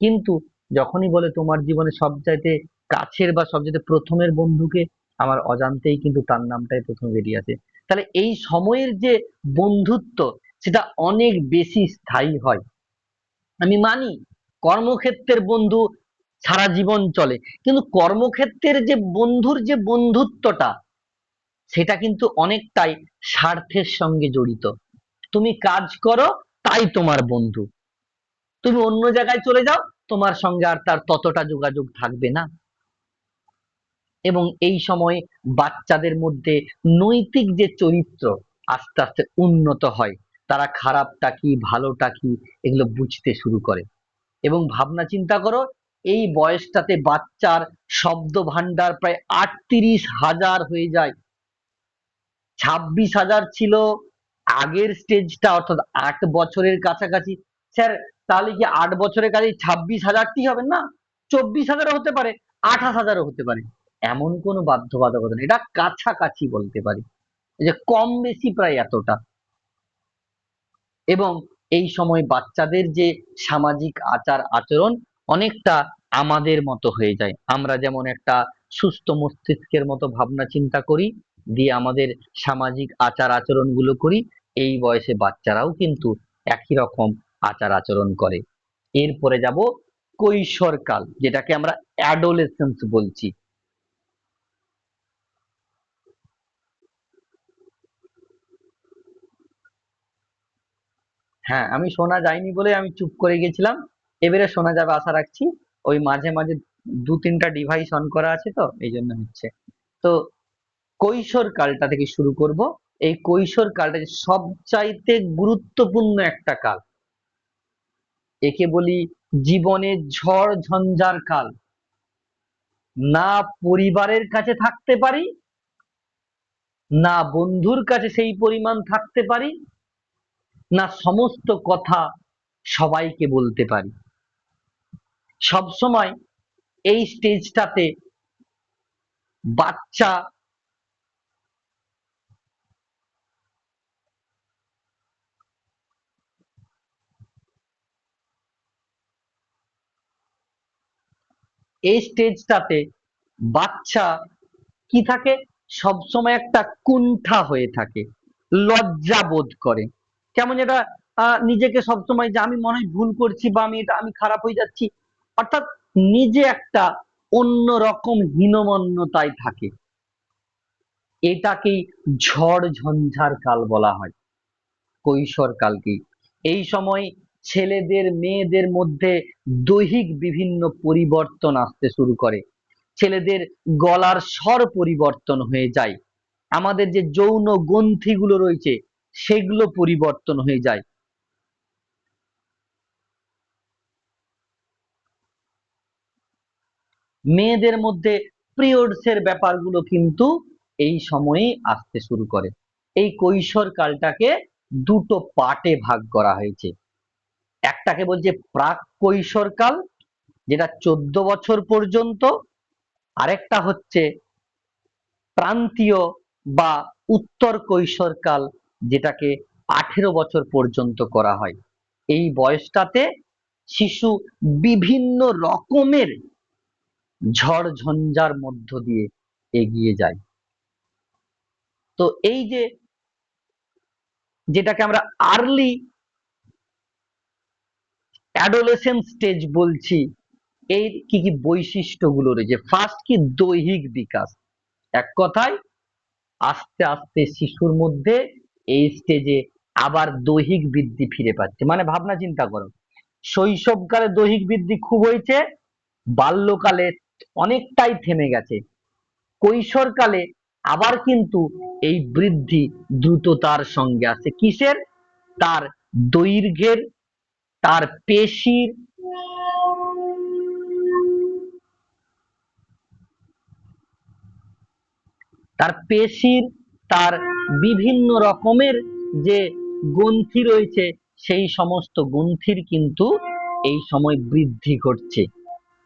কিন্তু যখনই বলে তোমার জীবনে সবচাইতে কাছের বা সবচাইতে প্রথমের বন্ধুকে, আমার অজান্তেই কিন্তু তার নামটাই প্রথম বেরিয়ে আসে। তাহলে এই সময়ের যে বন্ধুত্ব, সেটা অনেক বেশি স্থায়ী হয়। আমি মানি কর্মক্ষেত্রের বন্ধু সারা জীবন চলে, কিন্তু কর্মক্ষেত্রের যে বন্ধুর যে বন্ধুত্বটা, সেটা কিন্তু অনেকটাই স্বার্থের সঙ্গে জড়িত। তুমি কাজ করো, তাই তোমার বন্ধু। তুমি অন্য জায়গায় চলে যাও, তোমার সঙ্গে আর তার ততটা যোগাযোগ থাকবে না। এবং এই সময় বাচ্চাদের মধ্যে নৈতিক যে চরিত্র আস্তে আস্তে উন্নত হয়, তারা খারাপটা কি ভালোটা কি এগুলো বুঝতে শুরু করে। এবং ভাবনা চিন্তা করো, এই বয়সটাতে বাচ্চার শব্দ ভান্ডার প্রায় 38,000 হয়ে যায়। 26,000 ছিল আগের স্টেজটা, অর্থাৎ 8 বছরের কাছাকাছি। স্যার, তাহলে কি 8 বছরের কাছে 26,000টি হবে না? 24,000ও হতে পারে, 28,000ও হতে পারে। এমন কোনো বাধ্যবাধকতা নেই, এটা কাছাকাছি বলতে পারি, এই যে কম বেশি প্রায় এতটা। এবং এই সময় বাচ্চাদের যে সামাজিক আচার আচরণ অনেকটা আমাদের মতো হয়ে যায়। আমরা যেমন একটা সুস্থ মস্তিষ্কের মতো ভাবনা চিন্তা করি, দিয়ে আমাদের সামাজিক আচার আচরণ গুলো করি, এই বয়সে বাচ্চারাও কিন্তু একই রকম আচার আচরণ করে। এরপরে যাব কৈশোরকাল, যেটাকে আমরা অ্যাডোলেসেন্স বলছি। হ্যাঁ, আমি শোনা যায়নি বলে আমি চুপ করে গেছিলাম, এবারে শোনা যাবে আশা রাখছি। ওই মাঝে মাঝে 2-3টা ডিভাইস অন করা আছে তো এই জন্য হচ্ছে। তো কৈশোর কালটা থেকে শুরু করব। এই কৈশোর কালটা যে সবচাইতে গুরুত্বপূর্ণ একটা কাল, একে বলি জীবনের ঝড় ঝঞ্ঝার কাল। না পরিবারের কাছে থাকতে পারি, না বন্ধুর কাছে সেই পরিমাণ থাকতে পারি, না সমস্ত কথা সবাইকে বলতে পারি। সব সময় এই স্টেজটাতে বাচ্চা এই স্টেজটাতে বাচ্চা কি থাকে, সবসময় একটা কুণ্ঠা হয়ে থাকে, লজ্জা বোধ করে, কেমন এটা নিজেকে সবসময় যে আমি মনে হয় ভুল করছি বা আমি খারাপ হয়ে যাচ্ছি, অর্থাৎ নিজে একটা অন্য রকম হীনমন্যতায় থাকে। এটাকেই ঝড় ঝঞ্ঝার কাল বলা হয়, কৈশোর কালকেই। এই সময় ছেলেদের মেয়েদের মধ্যে দৈহিক বিভিন্ন পরিবর্তন আসতে শুরু করে। ছেলেদের গলার স্বর পরিবর্তন হয়ে যায়, আমাদের যে যৌন গ্রন্থিগুলো রয়েছে সেগুলো পরিবর্তন হয়ে যায়। মেয়েদের মধ্যে পিরিয়ডস এর ব্যাপারগুলো কিন্তু এই সময়েই আসতে শুরু করে। এই কৈশোর কালটাকে দুটো পার্টে ভাগ করা হয়েছে। একটাকে বলছে প্রাক কৈশোর কাল, যেটা 14 বছর পর্যন্ত। আরেকটা হচ্ছে প্রান্তীয় বা উত্তর কৈশোরকাল, যেটাকে 18 বছর পর্যন্ত করা হয়। এই বয়সটাতে শিশু বিভিন্ন রকমের ঝড় ঝঞ্ঝার মধ্য দিয়ে এগিয়ে যায়। তো এই যে যেটাকে আমরা আর্লি অ্যাডোলেসেন্স স্টেজ বলছি, এর কি কি বৈশিষ্ট্যগুলো রয়েছে? ফার্স্ট কি, দৈহিক বিকাশ। এক কথায় আস্তে আস্তে শিশুর মধ্যে এই স্টেজে আবার দৈহিক বৃদ্ধি ফিরে পাচ্ছে। মানে ভাবনা চিন্তা করো, শৈশবকালে দৈহিক বৃদ্ধি খুব হয়েছে, বাল্যকালে অনেকটাই থেমে গেছে, কৈশোরকালে আবার কিন্তু এই বৃদ্ধি দ্রুততার সঙ্গে আছে। কিসের? তার দৈর্ঘ্যের, তার পেশির, তার পেশির, তার বিভিন্ন রকমের যে গ্রন্থি রয়েছে সেই সমস্ত গ্রন্থির কিন্তু এই সময় বৃদ্ধি ঘটছে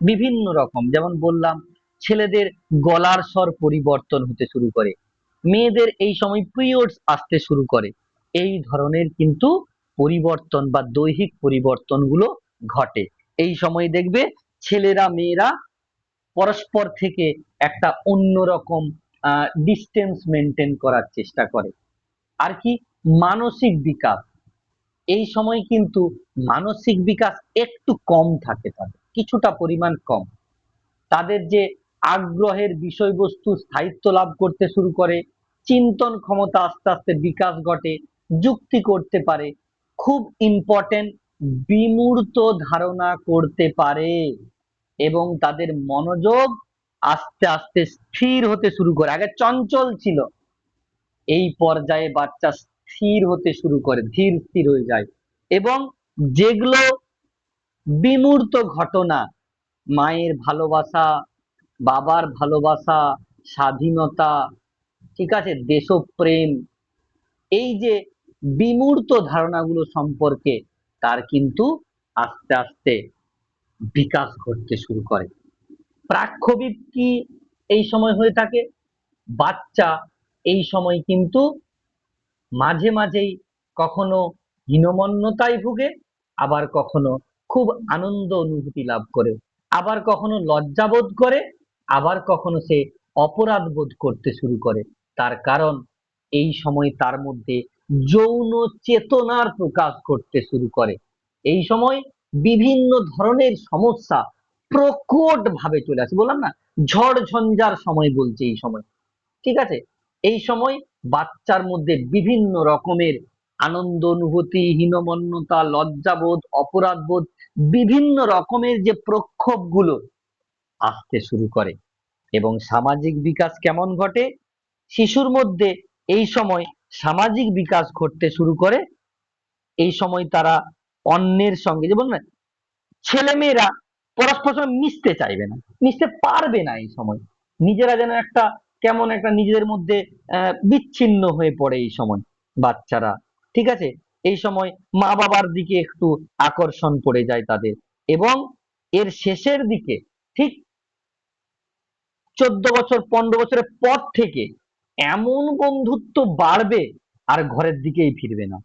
বিভিন্ন রকম। যেমন বললাম, ছেলেদের গলার স্বর পরিবর্তন হতে শুরু করে, মেয়েদের এই সময় পিরিয়ডস আসতে শুরু করে। এই ধরনের কিন্তু পরিবর্তন বা দৈহিক পরিবর্তনগুলো ঘটে। এই সময় দেখবে ছেলেরা মেয়েরা পরস্পর থেকে একটা অন্যরকম ডিস্টেন্স মেনটেন করার চেষ্টা করে। আর কি, মানসিক বিকাশ, এই সময় কিন্তু মানসিক বিকাশ একটু কম থাকে, তাদের কিছুটা পরিমাণ কম। তাদের যে আগ্রহের বিষয়বস্তু স্থায়িত্ব লাভ করতে শুরু করে, চিন্তন ক্ষমতা আস্তে আস্তে বিকাশ ঘটে, যুক্তি করতে পারে, খুব ইম্পর্টেন্ট, বিমূর্ত ধারণা করতে পারে, এবং তাদের মনোযোগ আস্তে আস্তে স্থির হতে শুরু করে। আগে চঞ্চল ছিল, এই পর্যায়ে বাচ্চা স্থির হতে শুরু করে, ধীর স্থির হয়ে যায়। এবং যেগুলো বিমূর্ত ঘটনা, মায়ের ভালোবাসা, বাবার ভালোবাসা, স্বাধীনতা, ঠিক আছে, দেশপ্রেম, এই যে বিমূর্ত ধারণাগুলো সম্পর্কে তার কিন্তু আস্তে আস্তে বিকাশ ঘটতে শুরু করে। প্রাক্কবিদ কি এই সময় হয়ে থাকে? বাচ্চা এই সময় কিন্তু মাঝে মাঝেই কখনো হীনমন্যতায় ভুগে, আবার কখনো খুব আনন্দ অনুভূতি লাভ করে, আবার কখনো লজ্জাবোধ করে, আবার কখনো সে অপরাধ বোধ করতে শুরু করে। তার কারণ এই সময় তার মধ্যে যৌন চেতনার প্রকাশ করতে শুরু করে। এই সময় বিভিন্ন ধরনের সমস্যা প্রকট ভাবে চলে আসে। বললাম না, ঝড় ঝঞ্ঝার সময় বলছে এই সময়, ঠিক আছে। এই সময় বাচ্চার মধ্যে বিভিন্ন রকমের আনন্দ অনুভূতি, হীনমন্যতা, লজ্জাবোধ, অপরাধবোধ, বিভিন্ন রকমের যে প্রক্ষোভ গুলো আসতে শুরু করে। এবং সামাজিক বিকাশ কেমন ঘটে? শিশুর মধ্যে এই সময় সামাজিক বিকাশ ঘটতে শুরু করে। এই সময় তারা অন্যের সঙ্গে, যেমন না, ছেলে মেয়েরা পরস্পর সঙ্গে মিশতে চাইবে না, মিশতে পারবে না। এই সময় নিজেরা যেন একটা কেমন একটা নিজেদের মধ্যে বিচ্ছিন্ন হয়ে পড়ে এই সময় বাচ্চারা, ঠিক আছে। এই সময় মা বাবার দিকে একটু আকর্ষণ পড়ে যায় তাদের। এবং এর শেষের দিকে ঠিক 14 বছর 15 বছরের পর থেকে এমন বন্ধুত্ব বাড়বে আর ঘরের দিকেই ফিরবে না।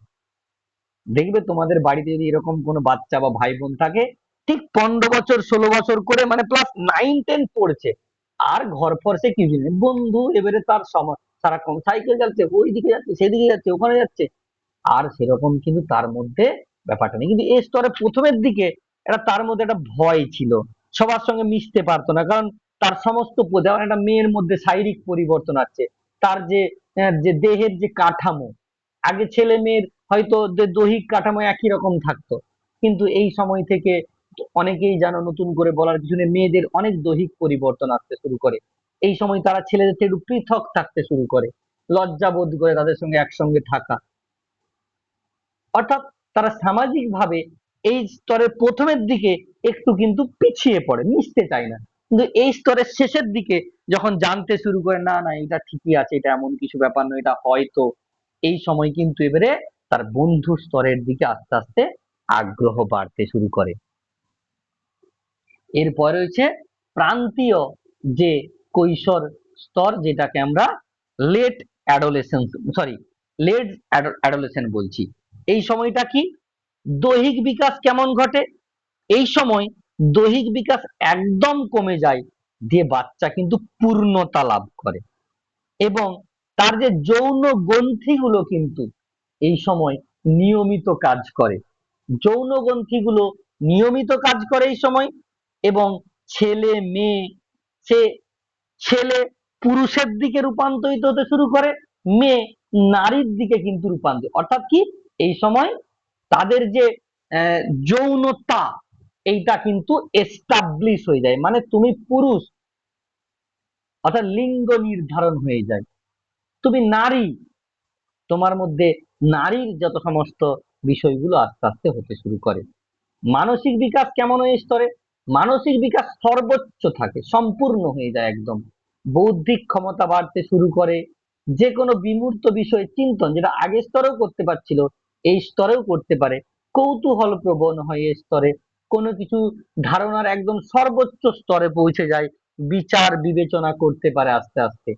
দেখবে তোমাদের বাড়িতে যদি এরকম কোনো বাচ্চা বা ভাই বোন থাকে, ঠিক 15 বছর 16 বছর করে, মানে ক্লাস 9 10 পড়ছে, আর ঘর ফরসে কিছু নেই, বন্ধু এবারে তার সময় সারাক্ষণ সাইকেল যাচ্ছে, ওইদিকে যাচ্ছে, সেদিকে যাচ্ছে, ওখানে যাচ্ছে, আর সেরকম কিন্তু তার মধ্যে ব্যাপারটা নেই। কিন্তু এই স্তরে প্রথমের দিকে এটা তার মধ্যে একটা ভয় ছিল, সবার সঙ্গে মিশতে পারতো না, কারণ তার সমস্ত যেমন একটা মেয়ের মধ্যে শারীরিক পরিবর্তন আছে, তার যে যে দেহের যে কাঠামো, আগে ছেলে মেয়ের হয়তো যে দৈহিক কাঠামো একই রকম থাকতো, কিন্তু এই সময় থেকে অনেকেই জানো, নতুন করে বলার কিছু নেই, মেয়েদের অনেক দৈহিক পরিবর্তন আসতে শুরু করে। এই সময় তারা ছেলেদের থেকে একটু পৃথক থাকতে শুরু করে, লজ্জা বোধ করে তাদের সঙ্গে একসঙ্গে থাকা। অর্থাৎ তারা সামাজিক ভাবে এই স্তরের প্রথমের দিকে একটু কিন্তু পিছিয়ে পড়ে, মিশতে চায় না। কিন্তু এই স্তরের শেষের দিকে যখন জানতে শুরু করে, না না এটা ঠিকই আছে, এটা এমন কিছু ব্যাপার নয়, এটা হয়তো, এই সময় কিন্তু এবারে তার বন্ধু স্তরের দিকে আস্তে আস্তে আগ্রহ বাড়তে শুরু করে। এরপর রয়েছে প্রান্তীয় যে কৈশোর স্তর, যেটাকে আমরা late adolescence, sorry late adolescent বলছি। এই সময়টা কি, দৈহিক বিকাশ কেমন ঘটে? এই সময় দৈহিক বিকাশ একদম কমে যায়, দিয়ে বাচ্চা কিন্তু পূর্ণতা লাভ করে, এবং তার যে যৌন গ্রন্থিগুলো কিন্তু এই সময় নিয়মিত কাজ করে। যৌন গ্রন্থিগুলো নিয়মিত কাজ করে এই সময়, এবং ছেলে মেয়ে, সে ছেলে পুরুষের দিকে রূপান্তরিত হতে শুরু করে, মেয়ে নারীর দিকে কিন্তু রূপান্তরিত, অর্থাৎ কি, এই সময় তাদের যে আহ, যৌনতা, এইটা কিন্তু এস্টাবলিশ হয়ে যায়, মানে তুমি পুরুষ, অর্থাৎ লিঙ্গ নির্ধারণ হয়ে যায়, তুমি নারী, তোমার মধ্যে নারীর যত সমস্ত বিষয়গুলো আস্তে আস্তে হতে শুরু করে। মানসিক বিকাশ কেমন হয় এই স্তরে? মানসিক বিকাশ সর্বোচ্চ থাকে, সম্পূর্ণ হয়ে যায় একদম। বৌদ্ধিক ক্ষমতা বাড়তে শুরু করে, যে কোনো বিমূর্ত বিষয়ে চিন্তন, যেটা আগের স্তরেও করতে পারছিল এই স্তরেও করতে পারে। কৌতূহল প্রবণ হয় এই স্তরে, কোনো কিছু ধারণার একদম সর্বোচ্চ স্তরে পৌঁছে যায়, বিচার বিবেচনা করতে পারে আস্তে আস্তে।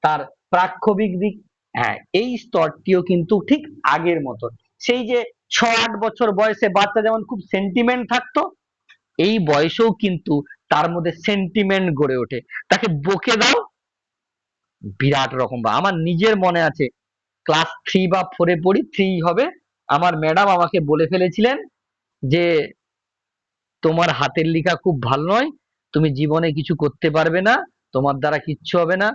তার প্রাক্ষবিক দিক, হ্যাঁ এই স্তরটিও কিন্তু ঠিক আগের মতো, সেই যে 6-8 বছর বয়সে বাচ্চা যেমন খুব সেন্টিমেন্ট থাকতো, এই বয়সেও কিন্তু তার মধ্যে সেন্টিমেন্ট গড়ে ওঠে। তাকে বকে দাও, বিরাট রকম, বা আমার নিজের মনে আছে, ক্লাস 3 বা 4 পড়ি, 3 হবে, আমার ম্যাডাম আমাকে বলে ফেলেছিলেন যে তোমার হাতের লেখা খুব ভালো নয়, তুমি জীবনে কিছু করতে পারবে না, তোমার দ্বারা কিচ্ছু হবে না।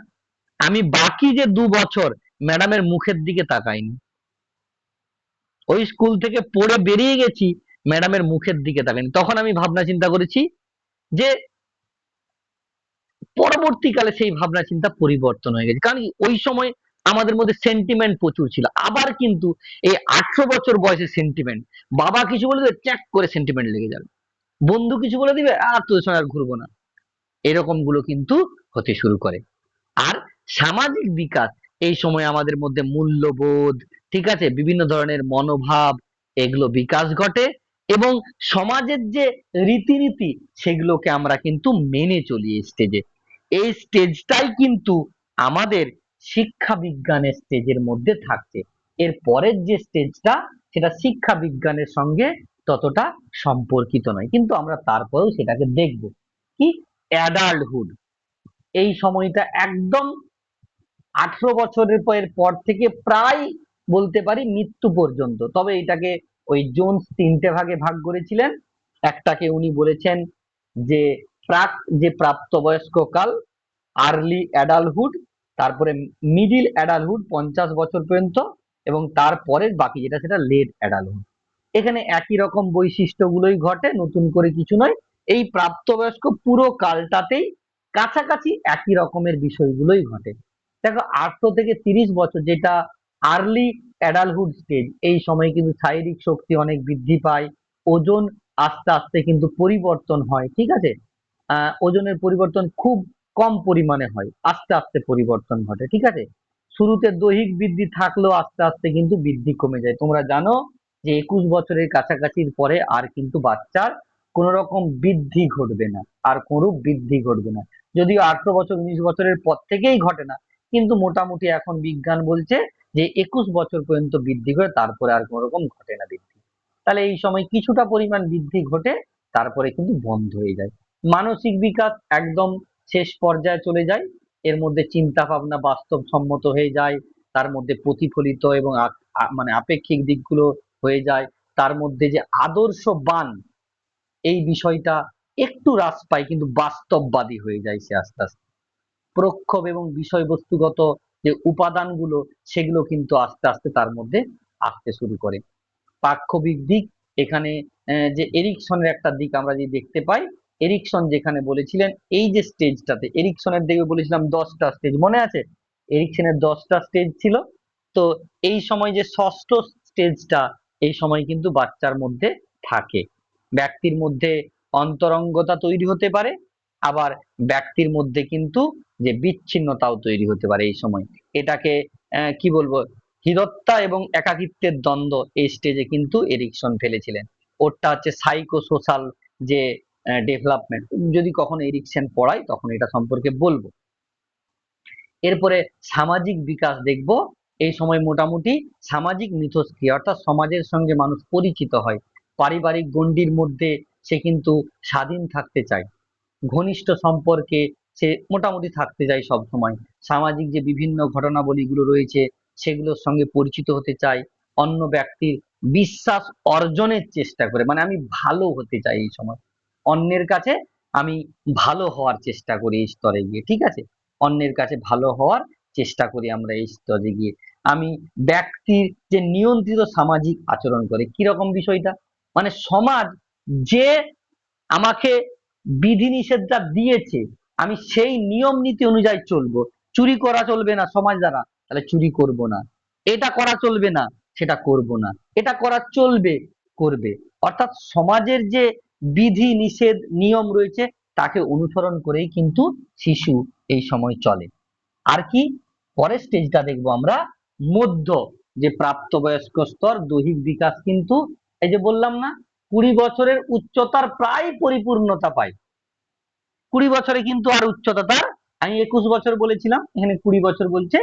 আমি বাকি যে 2 বছর ম্যাডামের মুখের দিকে তাকাইনি, ওই স্কুল থেকে পড়ে বেরিয়ে গেছি, ম্যাডামের মুখের দিকে তাকাইনি। তখন আমি ভাবনা চিন্তা করেছি যে পরবর্তীকালে সেই ভাবনা চিন্তা পরিবর্তন হয়ে গেছে, কারণ কি, ওই সময় আমাদের মধ্যে সেন্টিমেন্ট প্রচুর ছিল। আবার কিন্তু এই 18 বছর বয়সে সেন্টিমেন্ট, বাবা কিছু বলে দেবে চ্যাক করে সেন্টিমেন্ট লেগে যাবে, বন্ধু কিছু বলে দিবে আর তোর সঙ্গে আর ঘুরবো না, এরকম গুলো কিন্তু হতে শুরু করে। আর সামাজিক বিকাশ, এই সময় আমাদের মধ্যে মূল্যবোধ, ঠিক আছে, বিভিন্ন ধরনের মনোভাব, এগুলো বিকাশ ঘটে, এবং সমাজের যে রীতিনীতি, সেগুলোকে আমরা কিন্তু মেনে চলি এই স্টেজে। এই স্টেজটাই কিন্তু আমাদের শিক্ষা বিজ্ঞানের স্টেজের মধ্যে থাকছে। এর পরের যে স্টেজটা, সেটা শিক্ষা বিজ্ঞানের সঙ্গে ততটা সম্পর্কিত নয়, কিন্তু আমরা তারপরেও সেটাকে দেখব। কি, অ্যাডাল্টহুড, এই সময়টা একদম 18 বছরের পর থেকে প্রায় বলতে পারি মৃত্যু পর্যন্ত। তবে এটাকে ওই জোন্স 3টে ভাগে ভাগ করেছিলেন। একটাকে উনি বলেছেন যে প্রাক, যে প্রাপ্তবয়স্ক কাল, আর্লি অ্যাডাল্টহুড, তারপরে মিডিল অ্যাডাল্টহুড 50 বছর পর্যন্ত, এবং তারপরের বাকি যেটা সেটা লেট অ্যাডাল্টহুড। এখানে একই রকম বৈশিষ্ট্যগুলোই ঘটে, নতুন করে কিছু নয়। এই প্রাপ্তবয়স্ক পুরো কালটাতেই কাছাকাছি একই রকমের বিষয়গুলোই ঘটে। দেখো 18 থেকে 30 বছর, যেটা আর্লি অ্যাডাল্টহুড স্টেজ, এই সময় কিন্তু শারীরিক শক্তি অনেক বৃদ্ধি পায়, ওজন আস্তে আস্তে কিন্তু পরিবর্তন হয়, ঠিক আছে। ওজনের পরিবর্তন খুব কম পরিমাণে হয়, আস্তে আস্তে পরিবর্তন ঘটে, ঠিক আছে। শুরুতে দৈহিক বৃদ্ধি থাকলেও আস্তে আস্তে কিন্তু বৃদ্ধি কমে যায়। তোমরা জানো যে 21 বছরের কাছাকাছির পরে আর কিন্তু বাচ্চার কোন রকম বৃদ্ধি ঘটবে না, আর কোনো বৃদ্ধি ঘটবে না। যদিও 18 বছর 19 বছরের পর থেকেই ঘটে না, কিন্তু মোটামুটি এখন বিজ্ঞান বলছে যে 21 বছর পর্যন্ত বৃদ্ধি করে, তারপরে আর কোনো রকম ঘটে না বৃদ্ধি। তাহলে এই সময় কিছুটা পরিমাণ বৃদ্ধি ঘটে, তারপরে কিন্তু বন্ধ হয়ে যায়। মানসিক বিকাশ একদম শেষ পর্যায়ে চলে যায়, এর মধ্যে চিন্তা ভাবনা বাস্তবসম্মত হয়ে যায়, তার মধ্যে প্রতিফলিত এবং মানে আপেক্ষিক দিকগুলো হয়ে যায়, তার মধ্যে যে আদর্শবান এই বিষয়টা একটু হ্রাস পায়, কিন্তু বাস্তববাদী হয়ে যায় সে আস্তে আস্তে। প্রক্ষোভ এবং বিষয়বস্তুগত যে উপাদানগুলো, সেগুলো কিন্তু আস্তে আস্তে তার মধ্যে আসতে শুরু করে। পাক্ষবিক দিক, এখানে যে এরিকসনের একটা দিক আমরা যদি দেখতে পাই, এরিকসন যেখানে বলেছিলেন এই যে স্টেজটাতে এরিকসনের দিকে বলেছিলাম 10টা স্টেজ মনে আছে, এরিকসনের 10টা স্টেজ ছিল। তো এই সময় যে ষষ্ঠ স্টেজটা এই সময় কিন্তু বাচ্চার মধ্যে থাকে, ব্যক্তির মধ্যে অন্তরঙ্গতা তৈরি হতে পারে, আবার ব্যক্তির মধ্যে কিন্তু যে বিচ্ছিন্নতাও তৈরি হতে পারে এই সময়। এটাকে কি বলবো, হীরত্তা এবং একাকিত্বের দ্বন্দ্ব এই স্টেজে কিন্তু এরিকসন ফেলেছিলেন। ওরটা হচ্ছে সাইকো সোশ্যাল যে ডেভেলপমেন্ট, যদি কখনো এরিকসন পড়াই তখন এটা সম্পর্কে বলবো। এরপরে সামাজিক বিকাশ দেখব। এই সময় মোটামুটি সামাজিক মিথস্ক্রিয়া অর্থাৎ সমাজের সঙ্গে মানুষ পরিচিত হয়, পারিবারিক গণ্ডির মধ্যে সে কিন্তু স্বাধীন থাকতে চায়, ঘনিষ্ঠ সম্পর্কে সে মোটামুটি থাকতে চায় সব সময়, সামাজিক যে বিভিন্ন ঘটনাবলীগুলো রয়েছে সেগুলোর সঙ্গে পরিচিত হতে চায়, অন্য ব্যক্তির বিশ্বাস অর্জনের চেষ্টা করে, মানে আমি ভালো হতে চাই এই সময়, অন্যের কাছে আমি ভালো হওয়ার চেষ্টা করি এই স্তরে গিয়ে, ঠিক আছে, অন্যের কাছে ভালো হওয়ার চেষ্টা করি আমরা এই স্তরে গিয়ে। আমি ব্যক্তির যে নিয়ন্ত্রিত সামাজিক আচরণ করে, কিরকম বিষয়টা, মানে সমাজ যে আমাকে বিধিনিষেধটা দিয়েছে আমি সেই নিয়ম নীতি অনুযায়ী চলবো, চুরি করা চলবে না সমাজ দ্বারা, তাহলে চুরি করব না, এটা করা চলবে না সেটা করব না, এটা করা চলবে করবে, অর্থাৎ সমাজের যে বিধি নিষেধ নিয়ম রয়েছে তাকে অনুসরণ করেই কিন্তু শিশু এই সময় চলে। আর কি, পরের স্টেজটা দেখবো আমরা মধ্য, যে প্রাপ্তবয়স্ক স্তর, দৈহিক বিকাশ কিন্তু এই যে বললাম না 20 বছরের উচ্চতার প্রায় পরিপূর্ণতা পায়, 20 বছরে কিন্তু আর উচ্চতা তার, আমি 21 বছর বলেছিলাম এখানে 20 বছর বলছে,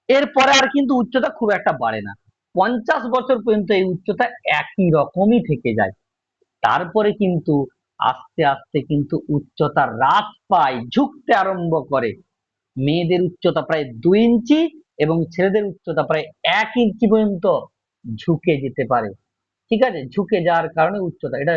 এরপরে আর কিন্তু উচ্চতা খুব একটা বাড়ে না, 50 বছর পর্যন্ত এই উচ্চতা একই রকমই থেকে যায়। তারপরে কিন্তু আস্তে আস্তে কিন্তু উচ্চতা হ্রাস পায়, ঝুঁকতে আরম্ভ করে, মেয়েদের উচ্চতা প্রায় 2 ইঞ্চি এবং ছেলেদের উচ্চতা প্রায় 1 ইঞ্চি পর্যন্ত ঝুঁকে যেতে পারে, ঠিক আছে, ঝুঁকে যাওয়ার কারণে উচ্চতা এটা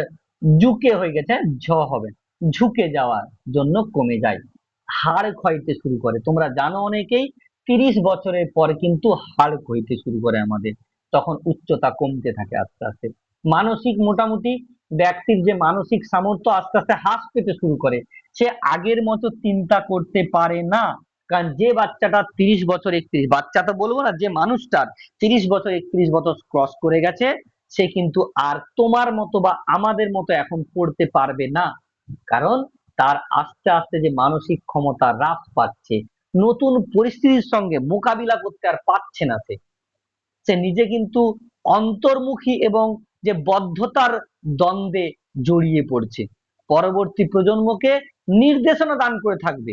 ঝুঁকে হয়ে গেছে, ঝ হবে, ঝুঁকে যাওয়ার জন্য কমে যায়, হাড় ক্ষয়তে শুরু করে, তোমরা জানো অনেকেই 30 বছরের পর কিন্তু হাড় ক্ষয়তে শুরু করে আমাদের, তখন উচ্চতা কমতে থাকে আস্তে আস্তে, মানসিক মোটামুটি ব্যক্তির যে মানসিক সামর্থ্য আস্তে আস্তে হ্রাস পেতে শুরু করে, সে আগের মতো চিন্তা করতে পারে না, কারণ যে বাচ্চাটা 30 বছর 31, বাচ্চা তো বলবো না, যে মানুষটার 30 বছর 31 বছর ক্রস করে গেছে সে কিন্তু আর তোমার মতো বা আমাদের মতো এখন পড়তে পারবে না, কারণ তার আস্তে আস্তে যে মানসিক ক্ষমতা হ্রাস পাচ্ছে, নতুন পরিস্থিতির সঙ্গে মোকাবিলা করতে আর পারছে না, সে সে নিজে কিন্তু অন্তর্মুখী এবং যে বদ্ধতার দ্বন্দ্বে জড়িয়ে পড়ছে, পরবর্তী প্রজন্মকে নির্দেশনা দান করে থাকবে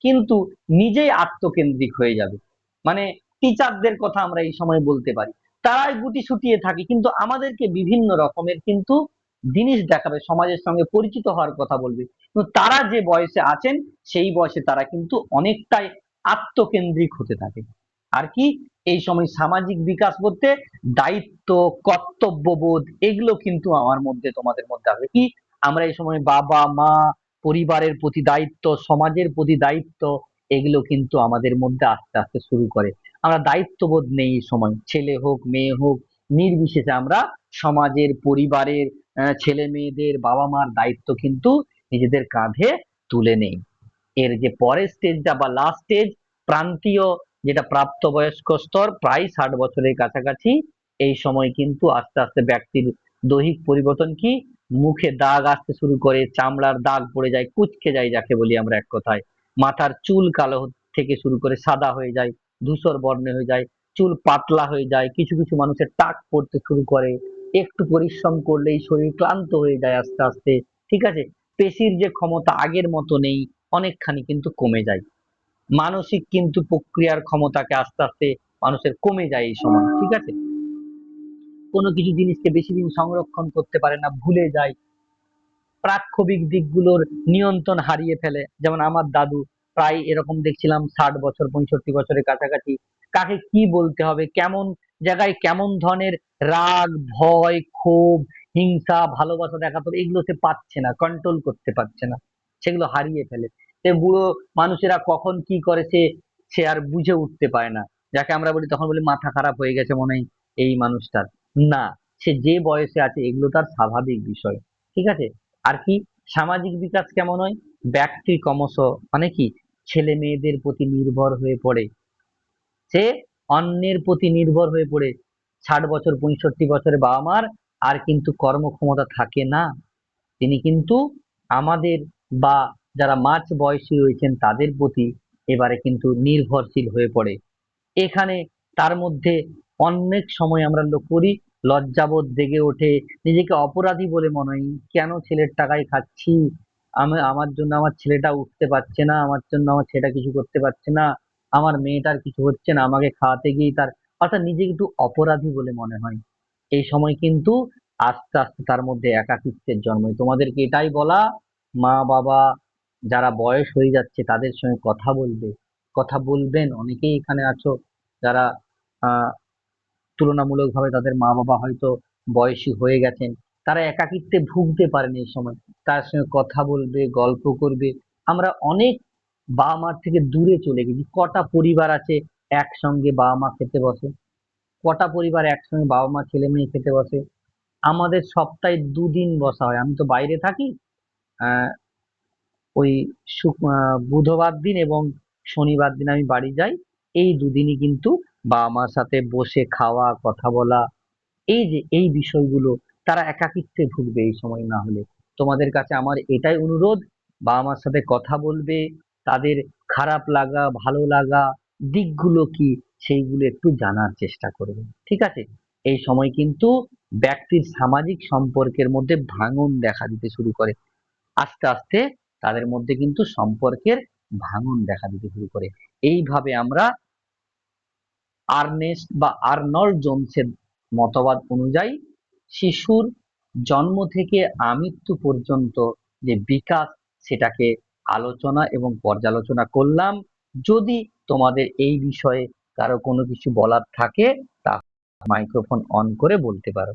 কিন্তু নিজেই আত্মকেন্দ্রিক হয়ে যাবে, মানে টিচারদের কথা আমরা এই সময় বলতে পারি, তারাই গুটি সুটিয়ে থাকে কিন্তু আমাদেরকে বিভিন্ন রকমের কিন্তু জিনিস দেখাবে, সমাজের সঙ্গে পরিচিত হওয়ার কথা বলবে, কিন্তু তারা যে বয়সে আছেন সেই বয়সে তারা কিন্তু অনেকটাই আত্মকেন্দ্রিক হতে থাকে। আর কি, এই সময় সামাজিক বিকাশ বলতে দায়িত্ব, কর্তব্যবোধ এগুলো কিন্তু আমার মধ্যে তোমাদের মধ্যে আসবে, কি আমরা এই সময় বাবা মা, পরিবারের প্রতি দায়িত্ব, সমাজের প্রতি দায়িত্ব, এগুলো কিন্তু আমাদের মধ্যে আস্তে আস্তে শুরু করে, আমরা দায়িত্ববোধ নেই এই সময়, ছেলে হোক মেয়ে হোক নির্বিশেষে আমরা সমাজের পরিবারের ছেলে মেয়েদের বাবা মার দায়িত্ব কিন্তু নিজেদের কাঁধে তুলে নেই। এর যে পরের স্টেজটা বা লাস্ট স্টেজ প্রান্তীয়, যেটা প্রাপ্তবয়স্ক স্তর প্রায় 60 বছরের কাছাকাছি, এই সময় কিন্তু আস্তে আস্তে ব্যক্তির দৈহিক পরিবর্তন, কি মুখে দাগ আসতে শুরু করে, চামড়ার দাগ পড়ে যায়, কুঁচকে যায় যাকে বলি আমরা এক কথায়, মাথার চুল কালো থেকে শুরু করে সাদা হয়ে যায়, ধূসর বর্ণে হয়ে যায়, চুল পাতলা হয়ে যায়, কিছু কিছু মানুষের টাক পড়তে শুরু করে, একটু পরিশ্রম করলেই শরীর ক্লান্ত হয়ে যায় আস্তে আস্তে, ঠিক আছে, পেশির যে ক্ষমতা আগের মতো নেই, অনেকখানি কিন্তু কমে যায়, মানসিক কিন্তু প্রক্রিয়ার ক্ষমতাকে আস্তে আস্তে মানুষের কমে যায় এই সময়, ঠিক আছে, কোনো কিছু জিনিসকে বেশি দিন সংরক্ষণ করতে পারে না, ভুলে যায়, প্রাক্ষবিক দিকগুলোর নিয়ন্ত্রণ হারিয়ে ফেলে, যেমন আমার দাদু প্রায় এরকম দেখছিলাম 60 বছর 65 বছরের কাছাকাছি, কাকে কি বলতে হবে, কেমন জায়গায় কেমন ধরনের রাগ, ভয়, ক্ষোভ, হিংসা, ভালোবাসা দেখাতে হবে এগুলো সে পাচ্ছে না, কন্ট্রোল করতে পারছে না, সেগুলো হারিয়ে ফেলে, সে বুড়ো মানুষেরা কখন কি করে সে সে আর বুঝে উঠতে পারে না, যাকে আমরা বলি তখন বলি মাথা খারাপ হয়ে গেছে মনে হয় এই মানুষটার, না, সে যে বয়সে আছে এগুলো তার স্বাভাবিক বিষয়। ঠিক আছে। আর কি সামাজিক বিকাশ কেমন হয়? ব্যক্তি ক্রমশ মানে কি ছেলে মেয়েদের প্রতি নির্ভর হয়ে পড়ে, সে অন্যের প্রতি নির্ভর হয়ে পড়ে। 60 বছর 65 বছরে বাবা মার আর কিন্তু কর্মক্ষমতা থাকে না, তিনি কিন্তু আমাদের বা যারা মাঝ বয়সী রয়েছেন তাদের প্রতি এবারে কিন্তু নির্ভরশীল হয়ে পড়ে। এখানে তার মধ্যে অনেক সময় আমরা লক্ষ্য করি লজ্জাবোধ জেগে ওঠে, নিজেকে অপরাধী বলে মনে হয়, কেন ছেলের টাকায় খাচ্ছি, আমি আমার জন্য আমার ছেলেটা উঠতে পারছে না, আমার জন্য আমার ছেলেটা কিছু করতে পারছে না, আমার মেয়েটার কিছু হচ্ছে না, আমাকে খাওয়াতে গিয়ে তার, অর্থাৎ নিজেকে একটু অপরাধী বলে মনে হয়। এই সময় কিন্তু আস্তে আস্তে তার মধ্যে একাকিত্বের জন্ম হয়। তোমাদেরকে এটাই বলা, মা বাবা যারা বয়স হয়ে যাচ্ছে তাদের সঙ্গে কথা বলবে, কথা বলবেন। অনেকেই এখানে আছো যারা আহ তুলনামূলকভাবে তাদের মা বাবা হয়তো বয়সী হয়ে গেছেন, তারা একাকিত্বে ভুগতে পারেন এই সময়, তার সঙ্গে কথা বলবে, গল্প করবে। আমরা অনেক বাবা মার থেকে দূরে চলে গেছি। কটা পরিবার আছে একসঙ্গে বাবা মা খেতে বসে? কটা পরিবার একসঙ্গে বাবা মা ছেলে মেয়ে খেতে বসে? আমাদের সপ্তাহে 2 দিন বসা হয়। আমি তো বাইরে থাকি, আহ ওই বুধবার দিন এবং শনিবার দিন আমি বাড়ি যাই। এই 2 দিনই কিন্তু বাবা মার সাথে বসে খাওয়া, কথা বলা, এই যে এই বিষয়গুলো, তারা একাকিত্বে ভুগবে এই সময় না হলে। তোমাদের কাছে আমার এটাই অনুরোধ, বাবা মার সাথে কথা বলবে, তাদের খারাপ লাগা ভালো লাগা দিকগুলো কি সেইগুলো একটু জানার চেষ্টা করবে। ঠিক আছে। এই সময় কিন্তু ব্যক্তির সামাজিক সম্পর্কের মধ্যে ভাঙন দেখা দিতে শুরু করে, আস্তে আস্তে তাদের মধ্যে কিন্তু সম্পর্কের ভাঙন দেখা দিতে শুরু করে। এইভাবে আমরা আর্নেস্ট বা আর্নল্ড জোনসের মতবাদ অনুযায়ী শিশুর জন্ম থেকে আমৃত্যু পর্যন্ত যে বিকাশ, সেটাকে আলোচনা এবং পর্যালোচনা করলাম। যদি তোমাদের এই বিষয়ে কারো কোনো কিছু বলার থাকে তা মাইক্রোফোন অন করে বলতে পারো।